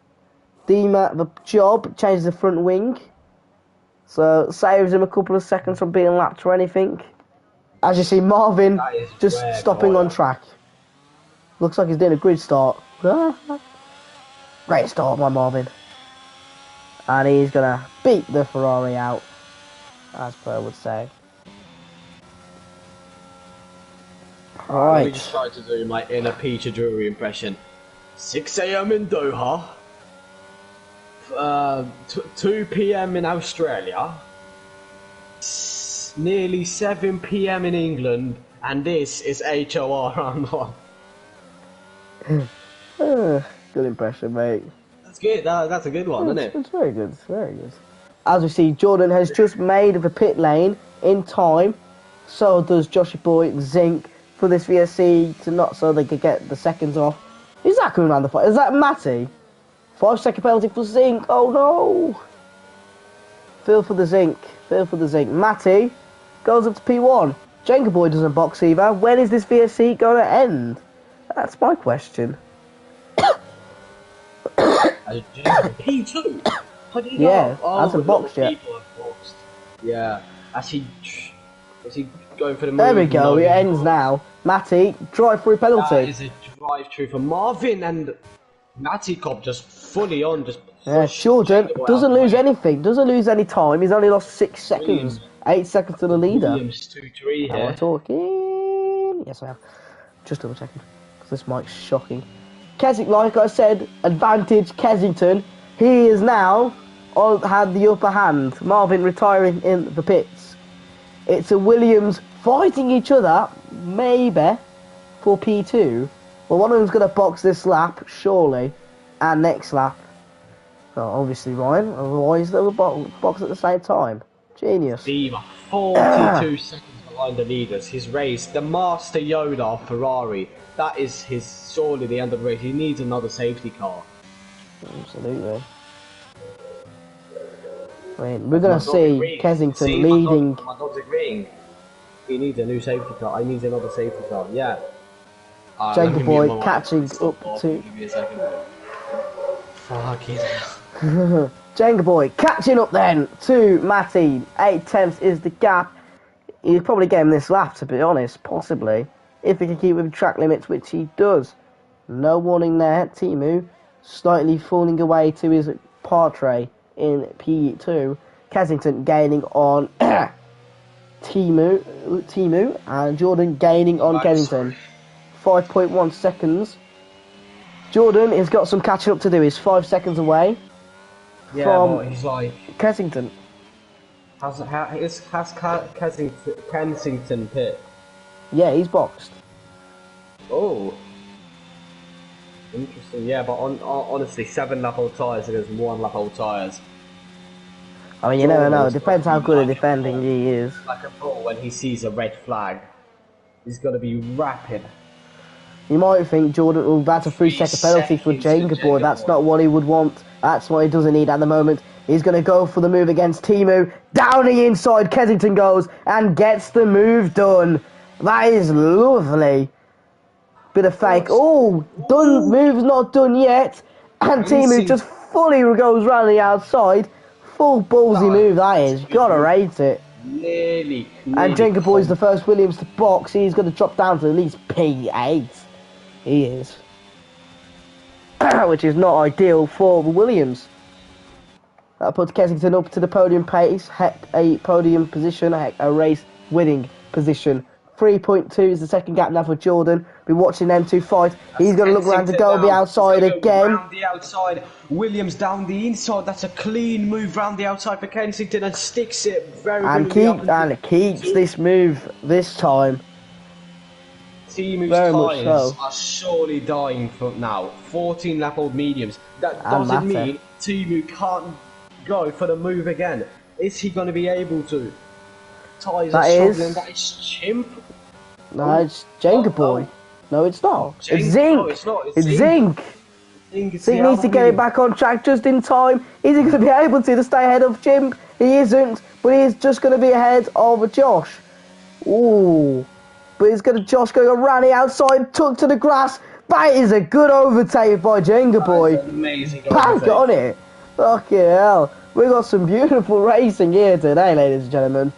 Dima the job, changes the front wing. So saves him a couple of seconds from being lapped or anything. As you see, Marvin just stopping on track. Looks like he's doing a grid start. Great start by Marvin. And he's going to beat the Ferrari out, as per would say. Right. Let me just try to do my inner Peter Drury impression. 6 a.m. in Doha. 2 p.m. in Australia. Nearly 7 p.m. in England. And this is HOR round 1. Good impression, mate. That's good. That's a good one, isn't it? It's very good. It's very good. As we see, Jordan has just made the pit lane in time. So does Joshy Boy Zinc for this VSC to not so they could get the seconds off. Who's that coming around the fight? Is that Matty? 5-second penalty for Zinc. Oh no! Feel for the Zinc. Feel for the Zinc. Matty goes up to P1. Jenga Boy doesn't box either. When is this VSC going to end? That's my question. P2? How do you Yeah, know? hasn't boxed yet. People have boxed. Yeah. Is he going for the move? There we go. No, It ends now. Matty, drive-through penalty. That is a drive-through for Marvin, and Matty Cop just fully on, just Yeah, Jordan doesn't lose anything, doesn't lose any time. He's only lost 6 seconds, 8 seconds to the leader. Williams 2-3 Am I here. talking? Yes, I am. Just double checking, because this mic's shocking. Like I said, advantage Kensington. He is now had the upper hand. Marvin retiring in the pits. It's a Williams fighting each other, maybe, for P2. Well, one of them's going to box this lap, surely, and next lap. Well, obviously Ryan, otherwise they will box at the same time. Genius. Dima, 42 seconds behind the leaders. His race, the Master Yoda of Ferrari. That is surely the end of the race. He needs another safety car. Absolutely. I mean, we're going to see Kensington leading. My dog's agreeing. He needs a new safety car. I need another safety car. Yeah. Jenga Boy catching up to. Give me a second. Fucking hell. Jenga Boy catching up then to Matty. 8/10 is the gap. He'll probably get him this lap, to be honest, possibly. If he can keep with track limits, which he does. No warning there. Timu slightly falling away to his Partray in P2. Kensington gaining on Timu and Jordan gaining on Kensington. 5.1 seconds. Jordan has got some catching up to do. He's 5 seconds away from he's like Kensington. Has Kensington pit? Yeah, he's boxed. Oh, interesting. Yeah, but honestly, 7 lap old tyres against 1 lap old tyres. I mean, you never know. It depends how good a defending he is. Like a pro, when he sees a red flag, he's going to be rapid. You might think Jordan, well, that's a 3-second penalty for Jenga Boy. That's not what he would want. That's what he doesn't need at the moment. He's going to go for the move against Timu. Down the inside, Kensington goes and gets the move done. That is lovely. Bit of fake. Oh, done. Move's not done yet. And Timu just fully goes round the outside. Full ballsy move that is. Gotta rate it. Nearly. And Jenga Boy's the first Williams to box. He's going to drop down to at least P8. He is. Which is not ideal for the Williams. That puts Kensington up to the podium pace. Heck, a podium position. Heck, a race winning position 3.2 is the second gap now for Jordan. Be watching them two fight. He's going to look around to Kensington go the now. outside He's gonna go again. round the outside. Williams down the inside. That's a clean move round the outside for Kensington and sticks it very good. And keeps this move this time. Timu's Very much tyres so. are surely dying for now. 14 lap old mediums. That And doesn't Mate. mean Timu can't go for the move again. Is he going to be able to? Tyres are struggling. That is Chimp. No, it's Jenga Boy. No, it's not. It's Zinc. No, it's not. It's Zinc. Zinc Zinc needs to get it back on track just in time. Is he going to be able to stay ahead of Chimp? He isn't, but he's just going to be ahead of Josh. Ooh. But he's going to Josh going around the outside, took to the grass. That is a good overtake by Jenga Boy. Amazing. Bank on it. Fucking hell. We got some beautiful racing here today, ladies and gentlemen.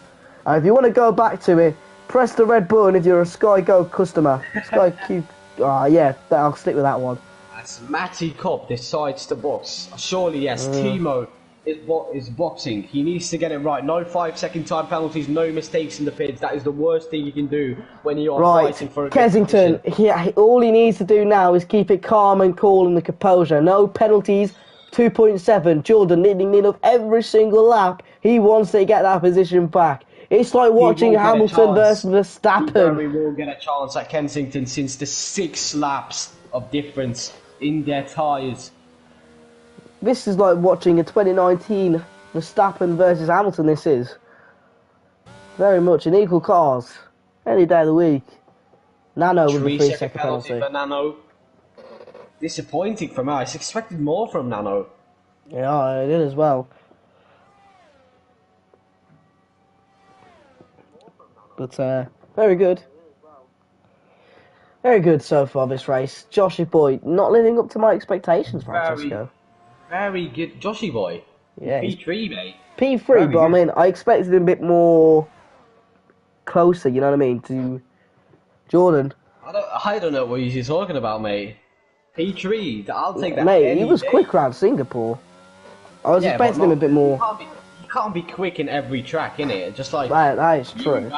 And if you want to go back to it, press the red button if you're a Sky Go customer. Sky Q. Yeah, I'll stick with that one. As Matty Cobb decides to box, surely yes, Timo is boxing. He needs to get it right. No 5-second time penalties, no mistakes in the pits. That is the worst thing you can do when you are fighting for a Kensington, all he needs to do now is keep it calm and cool in the composure. No penalties. 2.7. Jordan leading of every single lap. He wants to get that position back. It's like watching Hamilton versus Verstappen. We will get a chance at Kensington since the 6 laps of difference in their tyres. This is like watching a 2019 Verstappen versus Hamilton, this is. Very much in equal cars. Any day of the week. Nano with the 3-second penalty. For Nano. Disappointing from us. I expected more from Nano. Yeah, I did as well. But, very good. Very good so far, this race. Joshy Boy, not living up to my expectations, Francesco. Very good. Joshy Boy. Yeah, P3, mate. P3, but I mean, I expected him a bit more closer, you know what I mean, to Jordan. I don't know what you're talking about, mate. P3, I'll take that. Mate, he was quick around Singapore. I was expecting him a bit more. You can't be quick in every track, innit? Just like that is true.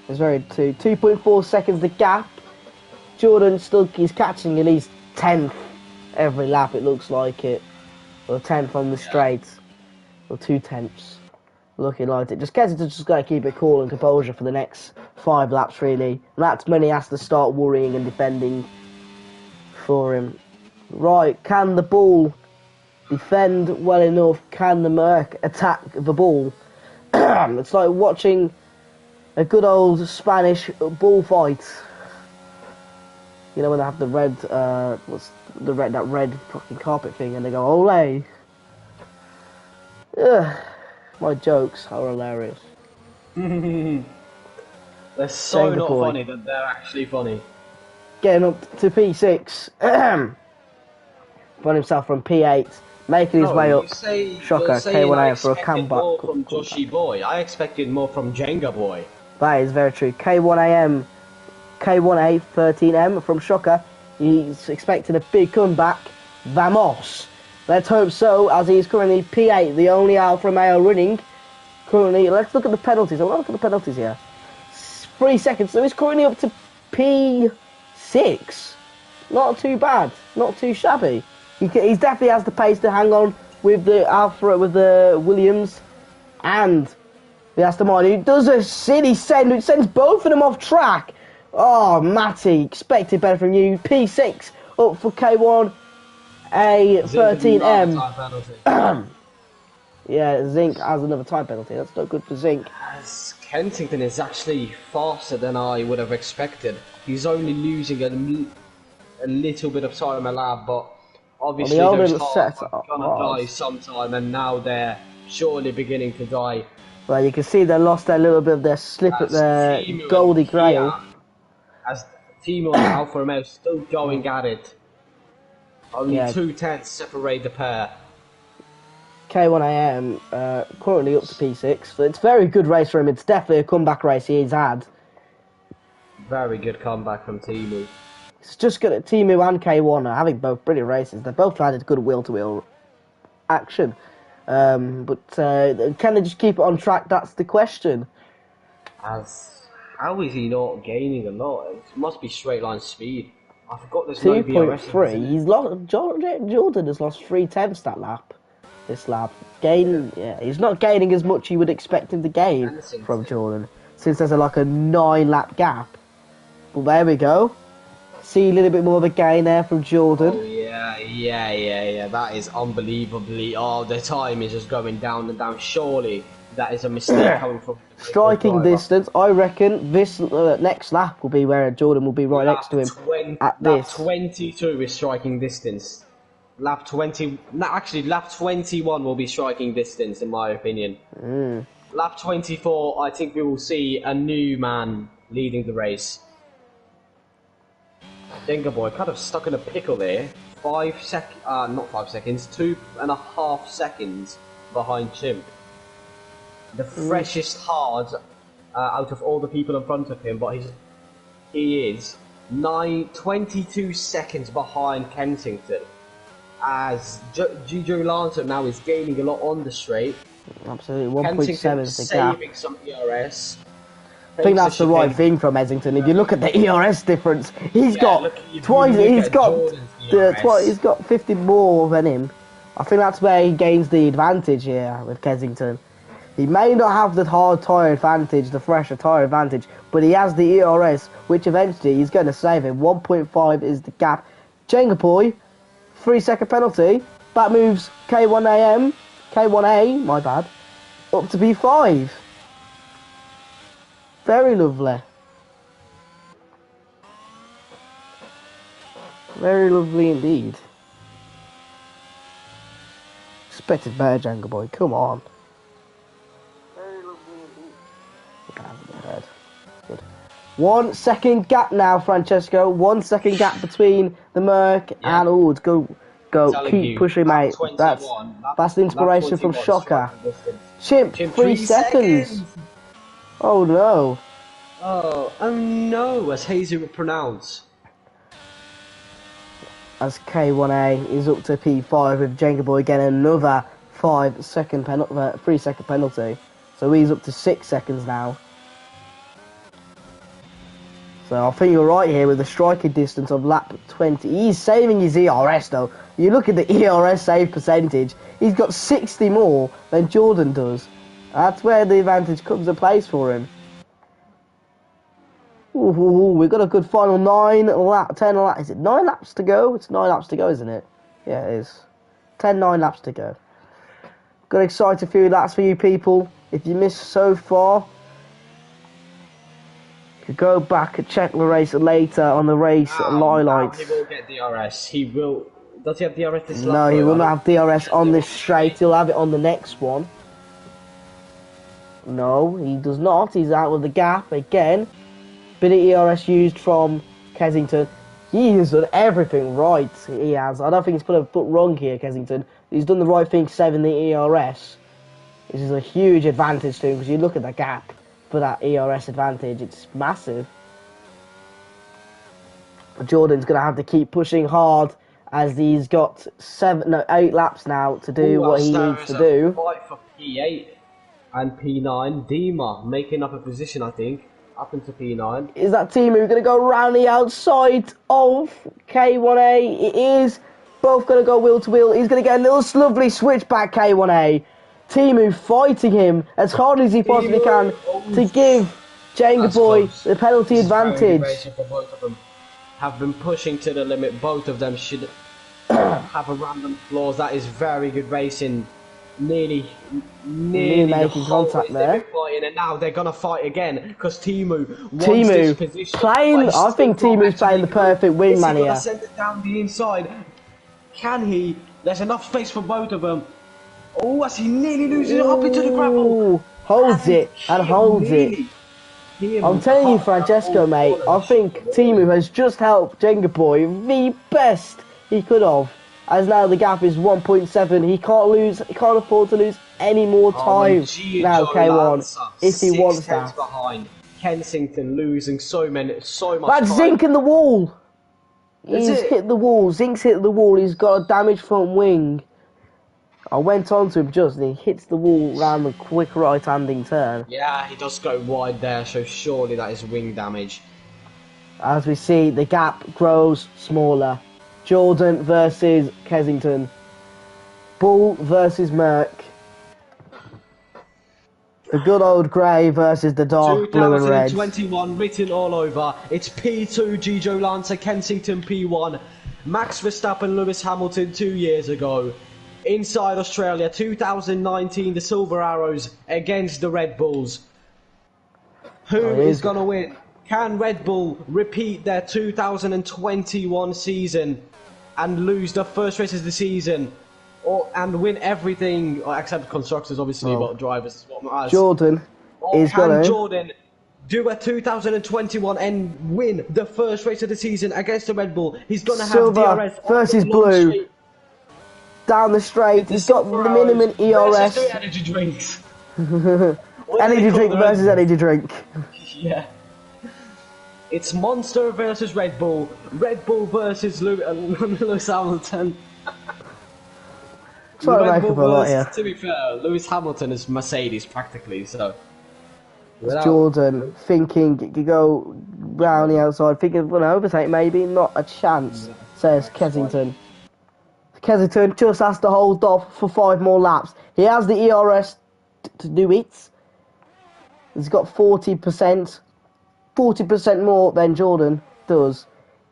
It's very 2.4 seconds the gap. Jordan still is catching at least 10th every lap, it looks like it. Or 10th on the straights. Or 2/10. Looking like it. Just Kensington's just got to keep it cool and composure for the next 5 laps, really. And that's when he has to start worrying and defending for him. Right, can the Bull defend well enough? Can the Merc attack the Bull? It's like watching a good old Spanish bullfight. You know when they have the red, that red fucking carpet thing, and they go ole. Ugh, my jokes are hilarious. They're so not funny that they're actually funny. Getting up to P6, run himself from P8, making his way up. Shocker, K1A for a comeback. More from Joshy Boy. I expected more from Jenga Boy. That is very true. K1A 13M from Shocker. He's expecting a big comeback. Vamos. Let's hope so, as he's currently P8, the only Alfa Romeo running. Currently, let's look at the penalties. I want to look at the penalties here. 3 seconds, so he's currently up to P6. Not too bad, not too shabby. He definitely has the pace to hang on with the Williams and the Aston Martin. He does a silly send, which sends both of them off track. Oh, Matty, expected better from you. P6 up for K1, A13M. Yeah, Zinc has another time penalty. That's not good for Zinc. As Kensington is actually faster than I would have expected. He's only losing a little bit of time a lap, but obviously those cars are gonna die sometime, and now they're surely beginning to die. Well, you can see they lost a little bit of their slip at their Goldie Grail. As Timo and Alfa Romeo still going at it. Only 2/10 separate the pair. K1AM currently up to P6. So it's a very good race for him. It's definitely a comeback race he's had. Very good comeback from Timu. It's just good at Timu and K1 are having both brilliant races. They both had a good wheel-to-wheel action. But can they just keep it on track? That's the question. As how is he not gaining a lot? It must be straight line speed. I forgot there's no DRS. 2.3. He's lost. Jordan has lost 3/10 that lap. This lap. He's not gaining as much you would expect him to gain from Jordan, since there's like a 9-lap gap. But there we go. See a little bit more of a gain there from Jordan. Oh yeah. That is unbelievably. Oh, the time is just going down and down. Surely that is a mistake coming from the striking distance. I reckon this next lap will be where Jordan will be right next to him. Lap 22 is striking distance. Lap 20. Actually, lap 21 will be striking distance, in my opinion. Lap 24, I think we will see a new man leading the race. Jenga Boy kind of stuck in a pickle there. 5 seconds, not 5 seconds, 2.5 seconds behind Chimp. The freshest hard out of all the people in front of him, but he is 22 seconds behind Kensington. As Gijo Lancer now is gaining a lot on the straight. Absolutely, 1.7 is the gap. Saving some ERS. I think that's the right thing from Essington. If you look at the ERS difference, he's got twice. He's got 50 more than him. I think that's where he gains the advantage here with Kensington. He may not have the hard tyre advantage, the fresher tyre advantage, but he has the ERS, which eventually he's going to save him. 1.5 is the gap. Jenga Boy, 3-second penalty. That moves K1A, my bad, up to P5. Very lovely. Very lovely indeed. Expected better, Jenga Boy. Come on. Very lovely indeed. Good. 1 second gap now, Francesco. 1 second gap between the Merc and Ord. Go. Keep pushing, mate. That's the inspiration from Shocker. Chimp, 3 seconds. Oh no. Oh no, as Hazy would pronounce. As K1A is up to P5 with Jenga Boy getting another 3-second penalty. So he's up to 6 seconds now. So I think you're right here with the striking distance of lap 20. He's saving his ERS though. You look at the ERS save percentage, he's got 60 more than Jordan does. That's where the advantage comes into place for him. Ooh, we've got a good final 10 laps. Is it 9 laps to go? It's 9 laps to go, isn't it? Yeah, it is. 9 laps to go. Got excited few laps for you people. If you missed so far, you could go back and check the race later on the race highlights. He will get DRS. He will. Does he have DRS this lap? No, he will not have DRS on this straight. He'll have it on the next one. No, he does not. He's out with the gap again. Bit of ERS used from Kensington. He has done everything right. He has. I don't think he's put a foot wrong here, Kensington. He's done the right thing, saving the ERS. This is a huge advantage to him because you look at the gap for that ERS advantage. It's massive. Jordan's going to have to keep pushing hard as he's got 8 laps now to do what he needs to do. Fight for P8 and P9. Dima making up a position, I think. Up into P9. Is that Timu going to go around the outside of K1A? It is. Both going to go wheel to wheel. He's going to get a little lovely switch back, K1A. Timu fighting him as hard as he possibly can to give Jenga Boy the penalty advantage. For both of them. Have been pushing to the limit. Both of them should have a random flaws. That is very good racing. Nearly making contact there. Fighting, and now they're gonna fight again because Timu this position. I think Timu's playing the perfect wingman here. Send it down the inside. Can he? There's enough space for both of them. Oh, as he nearly loses it up into the gravel. Holds it. I'm telling you, Francesco, mate, I think Timu has just helped Jenga Boy the best he could have. As now the gap is 1.7, he can't afford to lose any more time now, K1, if he wants that. Behind. Kensington losing so much That's time. Zink in the wall. He's hit the wall. Zink's hit the wall. He's got a damaged front wing. I went on to him just, and he hits the wall round the quick right-handing turn. Yeah, he does go wide there, so surely that is wing damage. As we see, the gap grows smaller. Jordan versus Kensington. Bull versus Merck. The good old grey versus the dark blue and red. 2021 written all over. It's P2 Gijo Lancer, Kensington P1. Max Verstappen, Lewis Hamilton 2 years ago. Inside Australia, 2019, the Silver Arrows against the Red Bulls. Who is going to win? Can Red Bull repeat their 2021 season and lose the first race of the season? And win everything, except constructors, obviously, but drivers is what matters. Jordan is going to... Jordan do a 2021 and win the first race of the season against the Red Bull? He's going to have Silver DRS versus blue. straight. Down the straight, he's got the minimum ERS. Energy drinks. Energy drink versus energy drink. Yeah. It's Monster versus Red Bull. Red Bull versus Lewis Hamilton. Try to make up a lot here. To be fair, Lewis Hamilton is Mercedes practically, so. Jordan thinking he could go round the outside, thinking, well, overtake maybe, not a chance, says Kensington. Kensington just has to hold off for 5 more laps. He has the ERS to do it. He's got 40%. 40% more than Jordan does.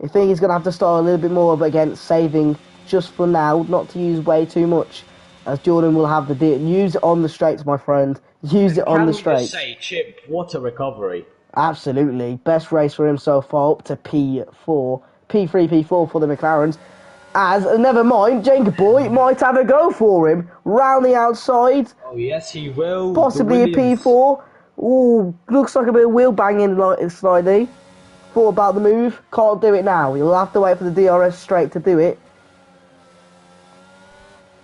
I think he's going to have to start a little bit more, but again, saving just for now, not to use way too much, as Jordan will have the use it on the straights, my friend. Use it on the straights. Can we just say, Chip, what a recovery. Absolutely. Best race for him so far, up to P4. P3, P4 for the McLarens. As, never mind, Jenga Boy might have a go for him. Round the outside. Oh, yes, he will. Possibly a P4. Ooh, looks like a bit of wheel banging slightly. Thought about the move. Can't do it now. You'll have to wait for the DRS straight to do it.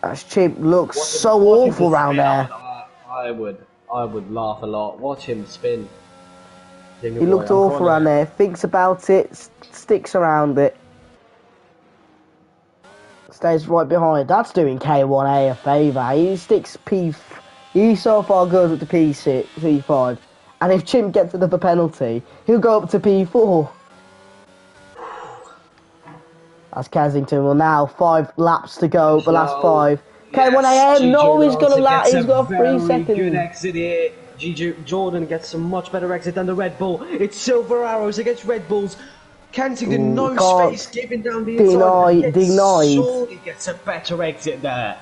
As Chip looks so awful round there. I would laugh a lot. Watch him spin. He looked awful around there. Thinks about it. Sticks around it. Stays right behind. That's doing K1A a favour. He sticks P. He so far goes up to P6, P5. And if Chimp gets another penalty, he'll go up to P4. As Kensington will now 5 laps to go, the last 5. K1AM, no, he's got a lap, he's got 3 seconds. Good exit here. Jordan gets a much better exit than the Red Bull. It's Silver Arrows against Red Bulls. Kensington, no space, giving down the inside. Denied. Surely gets a better exit there.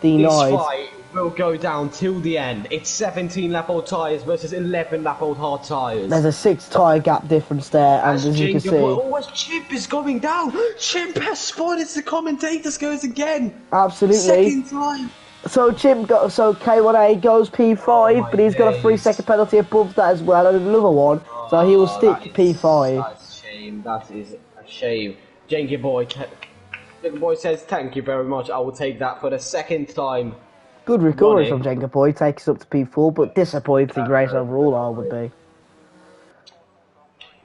Denied. This fight will go down till the end. It's 17 lap old tyres versus 11 lap old hard tyres. There's a 6 tyre gap difference there, and as you can see. Oh, Chimp is going down. Chimp has spotted the commentators goes again. Absolutely. Second time. So K1A goes P5, but he's got a 3-second penalty above that as well, and another one. So he will stick P5. That's a shame. That is a shame. Jenga Boy says, thank you very much. I will take that for the 2nd time. Good recovery from Jenga Boy, takes us up to P4, but disappointing race overall, I would be.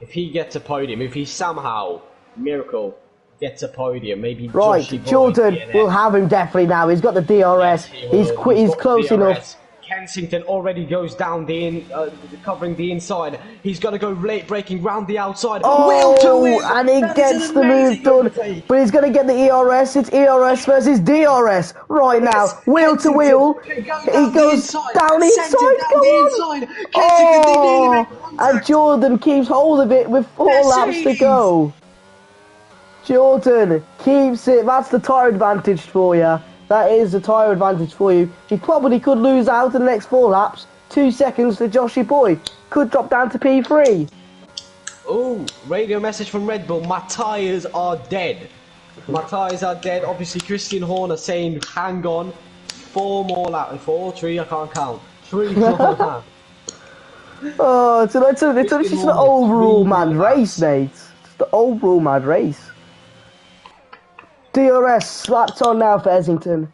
If he gets a podium, if he somehow, miracle, gets a podium, maybe right, Jordan will have him definitely now. He's got the DRS. Yes, he's close enough. Kensington already goes down covering the inside. He's going to go late braking round the outside. Oh, and he gets the move done. But he's going to get the ERS. It's ERS versus DRS right now. Wheel to wheel. He goes down inside. Come on. Oh, and Jordan keeps hold of it with 4 laps to go. Jordan keeps it. That's the tyre advantage for you. That is the tyre advantage for you. She probably could lose out in the next 4 laps. 2 seconds to Joshy Boy. Could drop down to P3. Oh, radio message from Red Bull. My tyres are dead. My tyres are dead. Obviously, Christian Horner saying, hang on. 4 more laps. 4, 3, I can't count. 3 more laps. Oh, it's just an overall mad race, mate. It's the overall mad race. DRS slapped on now for Essington.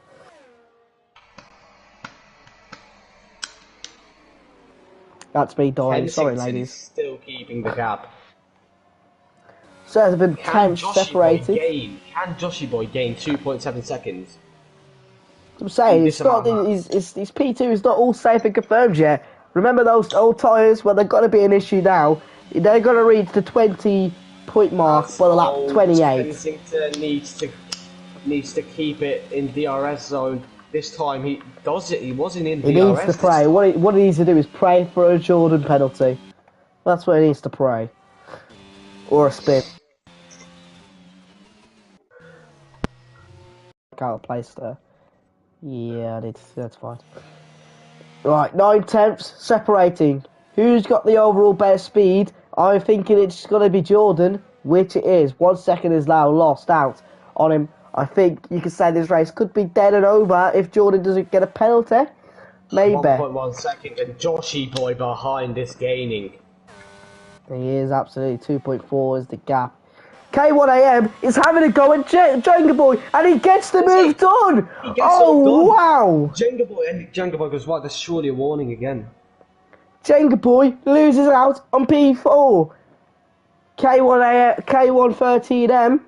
That's me dying. Sorry, ladies. Still keeping the gap. So there's been 10 separated. Can Joshy Boy gain 2.7 seconds? I'm saying it's not. His P2 is not all safe and confirmed yet. Remember those old tyres? Well, they've got to be an issue now. They're going to reach the 20-point mark by the lap 28. Kensington needs to keep it in DRS zone. This time he does it. He wasn't in DRS. He needs to pray. What he needs to do is pray for a Jordan penalty. That's what he needs to pray. Or a spin. Out of place there. Yeah, that's fine. Right, 9/10 separating. Who's got the overall best speed? I'm thinking it's going to be Jordan, which it is. 1 second is now lost out on him. I think you could say this race could be dead and over if Jordan doesn't get a penalty. Maybe. 1.1 second and Joshy boy behind is gaining. He is absolutely 2.4 is the gap. K1AM is having a go at Jenga Boy and he gets the move done. Wow! Jenga Boy goes, right, that's surely a warning again. Jenga Boy loses out on P4. K113M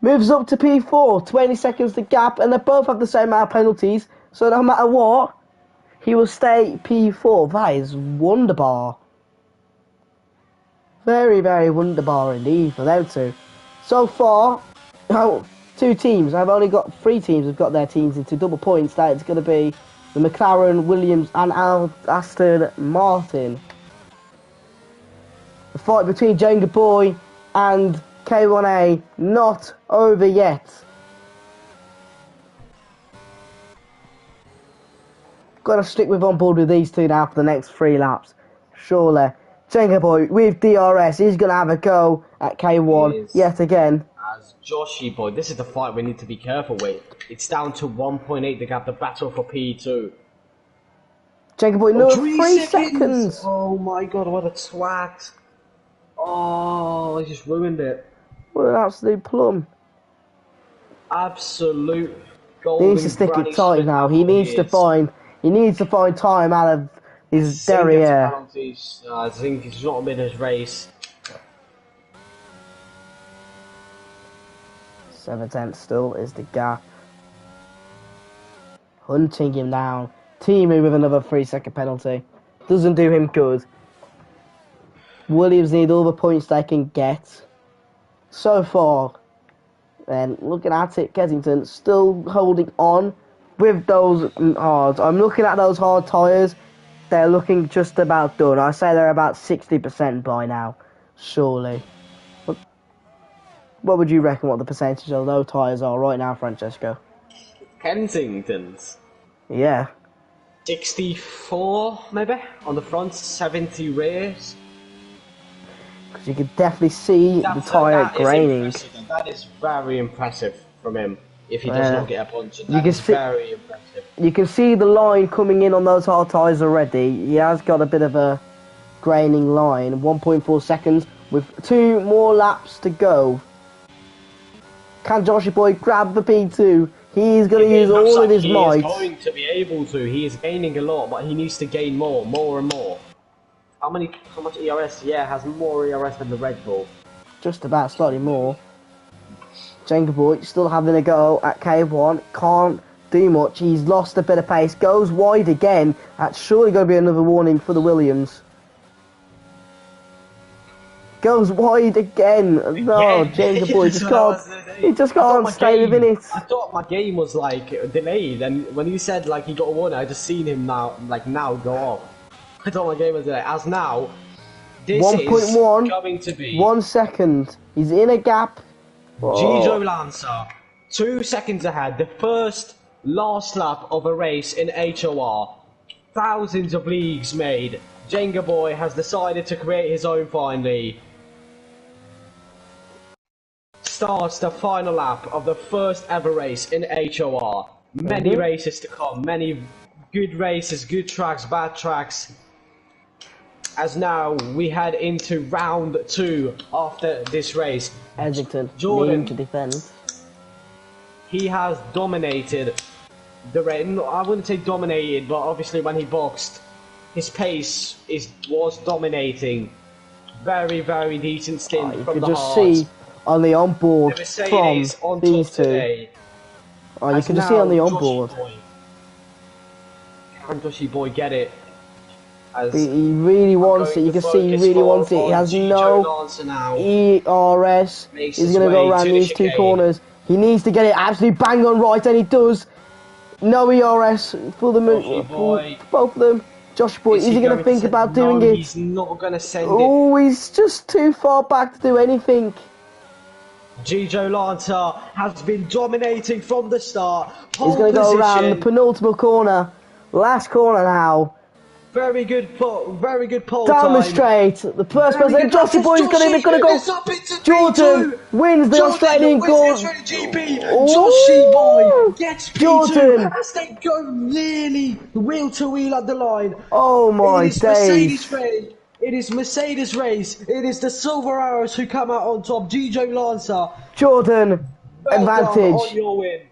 moves up to P4, 20 seconds the gap, and they both have the same amount of penalties, so no matter what, he will stay P4. That is wonderbar. Very, very wonderbar indeed for them two. So far, two teams. I've only got 3 teams have got their teams into double points. That it's going to be the McLaren, Williams and Aston Martin. The fight between Jenga Boy and K1A not over yet. Got to stick on board with these two now for the next 3 laps. Surely. Jenga Boy with DRS, he's going to have a go at K1 yet again. As Joshy Boy, this is the fight we need to be careful with. It's down to 1.8 to have the battle for P2. Jenga Boy, no, 3 seconds. Oh my god, what a twat. Oh, he just ruined it. What an absolute plum. Absolute golden. He needs to stick it tight now. He needs to find time out of his derriere. I think he's not been his race. 7/10 still is the gap. Hunting him down. Timu with another 3-second penalty. Doesn't do him good. Williams need all the points they can get. So far, then looking at it, Kensington still holding on with those hard. I'm looking at those hard tyres. They're looking just about done. I say they're about 60% by now, surely. What would you reckon what the percentage of those tyres are right now, Francesco? Kensington's? Yeah. 64, maybe? On the front, 70 rears. Because you could definitely see the tyre graining. That is very impressive from him. If he does not get a punch, very impressive. You can see the line coming in on those hard tyres already. He has got a bit of a graining line. 1.4 seconds with 2 more laps to go. Can Joshy Boy grab the P2? He's going to use all of his might. He is going to be able to. He is gaining a lot, but he needs to gain more and more. How much ERS? Yeah, has more ERS than the Red Bull. Just about, slightly more. Jenga Boy still having a go at K1. Can't do much. He's lost a bit of pace. Goes wide again. That's surely going to be another warning for the Williams. Goes wide again. No, Jenga Boy just can't. He just can't stay within it. I thought my game was like delayed, and when you said like he got a warning, I just seen him now go off. I thought my game was delayed. As now, this 1.1 is going to be 1 second. He's in a gap. Gijo Lanza, 2 seconds ahead. The last lap of a race in HOR. Thousands of leagues made. Jenga Boy has decided to create his own finally. Starts the final lap of the first ever race in HOR. Many races to come. Many good races, good tracks, bad tracks. As now we head into round 2 after this race. Edgington, Jordan to defend. He has dominated the race. I wouldn't say dominated, but obviously when he boxed, his pace was dominating. Very, very decent stint from the heart. You could just see on the onboard from these two. Oh, you As can just see on the now onboard. Can Joshy Boy get it? As He really wants it. going You to can see he focus really more wants it. He on has Gijo no Lancer now. ERS. Makes He's his going to go way around to the these two chicane. corners. He needs to get it absolutely bang on right, and he does. No ERS for the Joshy for Boy. both of them. Josh Boy, is he going to think send? about No, doing it? he's not going to send it. Oh, he's just too far back to do anything. Gijo Lancer has been dominating from the start. He's going to go around the penultimate corner. Last corner now. Very good pole Down time. the straight. The first Very person. good. Joshy Boy's going to go. It's up into Jordan P2. wins the Jordan Australian wins goal. the Australian GP. Joshy Boy gets P2 Jordan. as they go nearly wheel to wheel at the line. Oh my It is days. Mercedes race. It is Mercedes race. It is the Silver Arrows who come out on top. Gijo Lancer. Jordan Well done on advantage. your win.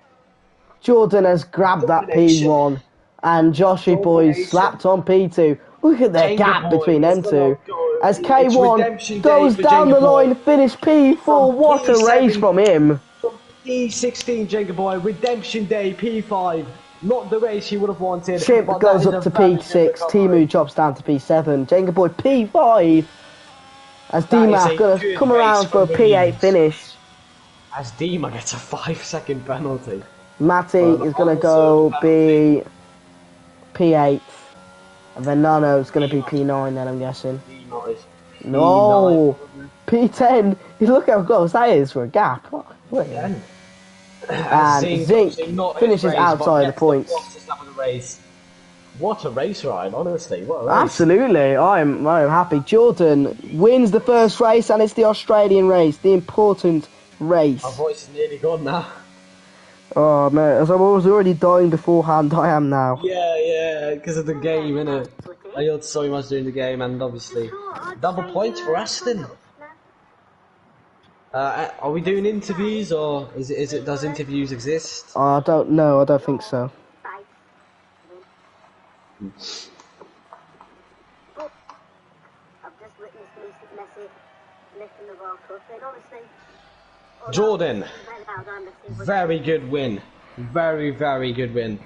Jordan has grabbed Domination. that P1 and Joshy Boy Domination. slapped on P2. Look at the Jenga gap Boy between is them gonna two. go. As It's K1 redemption goes day for down Jenga the Boy. line, finish P4. From What a race P7 from him. From P16, Jenga Boy, redemption day, P5. Not the race he would have wanted. Chip but goes that is up a to very good P6. recovery. Timu drops down to P7. Jenga Boy P5. As That is D-Mac a gonna good come race around for a for P8 Williams. finish. As Dima gets a 5-second penalty. Matty Well, is gonna also go penalty. be P8. And then Nano's gonna be P9 then, I'm guessing. Dima is No! P10! Look how close that is for a gap. P10. And Zink finishes outside the points. What a race ride, honestly. What a race. Absolutely, I'm happy. Jordan wins the first race, and it's the Australian race, the important race. My voice is nearly gone now. Oh man, as I was already dying beforehand, I am now. Yeah, because of the game, innit? I yelled so much during the game, and obviously, double points for Aston. Are we doing interviews, or does interviews exist? I don't know, I don't think so. I've just witnessed Messi lifting the World Cup, and honestly, Jordan, very good win. Very, very good win.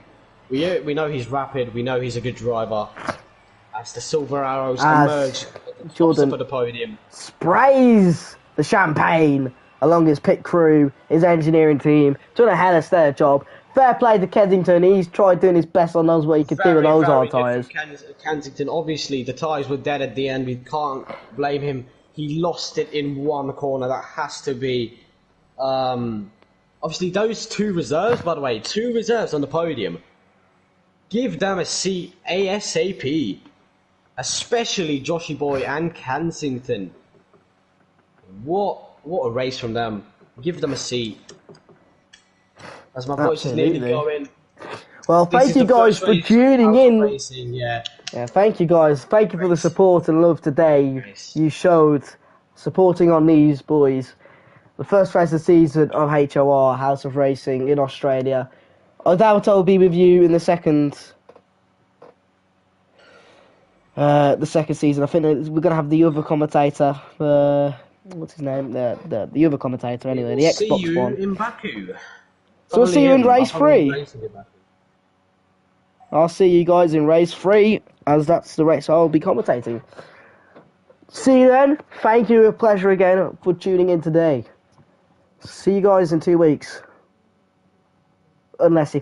We know he's rapid, we know he's a good driver. As the Silver Arrows emerge at Jordan the podium. Sprays the champagne along his pit crew, his engineering team, doing a hell of a job. Fair play to Kensington, he's tried doing his best on those what he could do with those hard tyres. Kensington, obviously the tyres were dead at the end, we can't blame him. He lost it in one corner, that has to be... obviously those two reserves, by the way, 2 reserves on the podium. Give them a seat ASAP. Especially Joshy Boy and Kensington. What a race from them. Give them a seat. As my voice is nearly going. Well, thank you guys for tuning in. Racing, yeah, thank you guys. Thank you for the support and love today you showed supporting on these boys. The first race of the season of HOR, House of Racing in Australia. I doubt I'll be with you in the second season. I think we're going to have the other commentator. What's his name? The other commentator anyway, the Xbox one. In Baku. So we'll see you in race 3. I'll see you guys in race 3, as that's the race I'll be commentating. See you then. Thank you, a pleasure again for tuning in today. See you guys in 2 weeks. Unless you